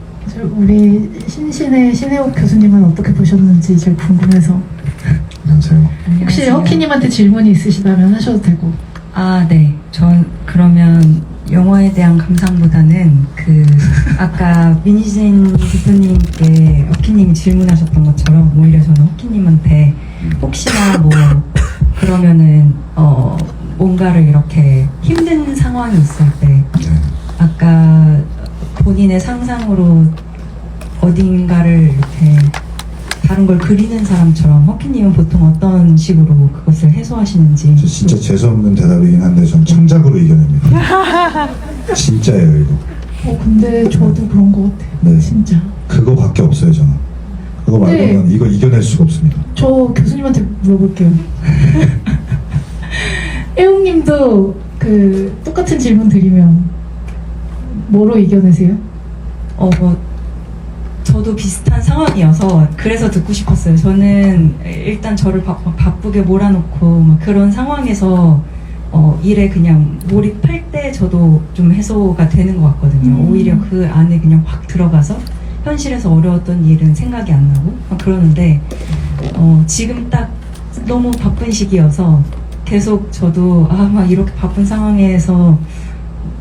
우리 신혜옥 교수님은 어떻게 보셨는지 제일 궁금해서. 안녕하세요. 혹시 안녕하세요. 허키님한테 질문이 있으시다면 하셔도 되고. 네. 전 그러면 영화에 대한 감상보다는 아까 민희진 대표님께 허키님이 질문하셨던 것처럼 오히려 저는 허키님한테 혹시나 뭐 그러면은 뭔가를 이렇게 힘든 상황이 있을 때 아까 본인의 상상으로 어딘가를 이렇게 다른 걸 그리는 사람처럼 허키님은 보통 어떤 식으로 그것을 해소하시는지. 저 진짜 재수없는 대답이긴 한데 전 창작으로 이겨냅니다. 진짜예요 이거. 근데 저도 그런 것 같아요. 네. 진짜. 그거밖에 없어요 저는. 그거 말고는 네. 이거 이겨낼 수가 없습니다. 저 교수님한테 물어볼게요. 애웅님도 그 똑같은 질문 드리면 뭐로 이겨내세요? 저도 비슷한 상황이어서 그래서 듣고 싶었어요. 저는 일단 저를 바쁘게 몰아놓고 막 그런 상황에서 일에 그냥 몰입할 때 저도 좀 해소가 되는 것 같거든요. 오히려 그 안에 그냥 확 들어가서 현실에서 어려웠던 일은 생각이 안 나고 막 그러는데 지금 딱 너무 바쁜 시기여서 계속 저도 막 이렇게 바쁜 상황에서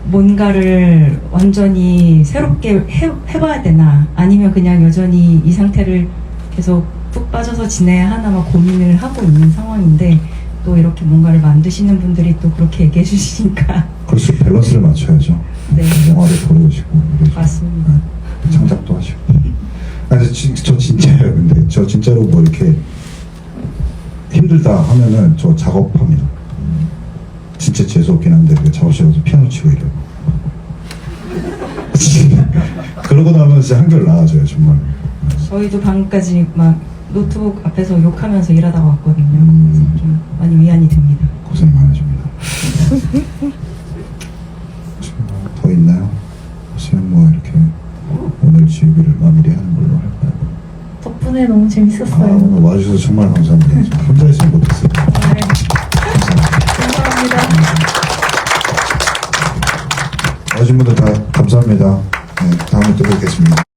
뭔가를 완전히 새롭게 해봐야 되나 아니면 그냥 여전히 이 상태를 계속 푹 빠져서 지내야 하나 막 고민을 하고 있는 상황인데 또 이렇게 뭔가를 만드시는 분들이 또 그렇게 얘기해 주시니까 그럴수록 밸런스를 맞춰야죠. 네. 영화를 보고 싶고 맞습니다. 창작도 하시고. 아니 저 진짜예요. 근데 저 진짜로 뭐 이렇게 힘들다 하면은 저 작업합니다. 진짜 재수없긴 한데 그 작업실에 가서 피아노 치고 이래요. 그러고 나면 진짜 한결 나아져요 정말. 저희도 방금까지 막 노트북 앞에서 욕하면서 일하다가 왔거든요. 그래서 좀 많이 위안이 됩니다. 고생 많으십니다. 더 있나요? 없으면 뭐 이렇게 오늘 지우기를 마무리하는 걸로 할까요? 덕분에 너무 재밌었어요. 오늘 와주셔서 정말 감사합니다. 혼자 있으면 못했어요. 네. 감사합니다. 감사합니다. 와주신 분들 다 감사합니다. 네, 다음에 또 뵙겠습니다.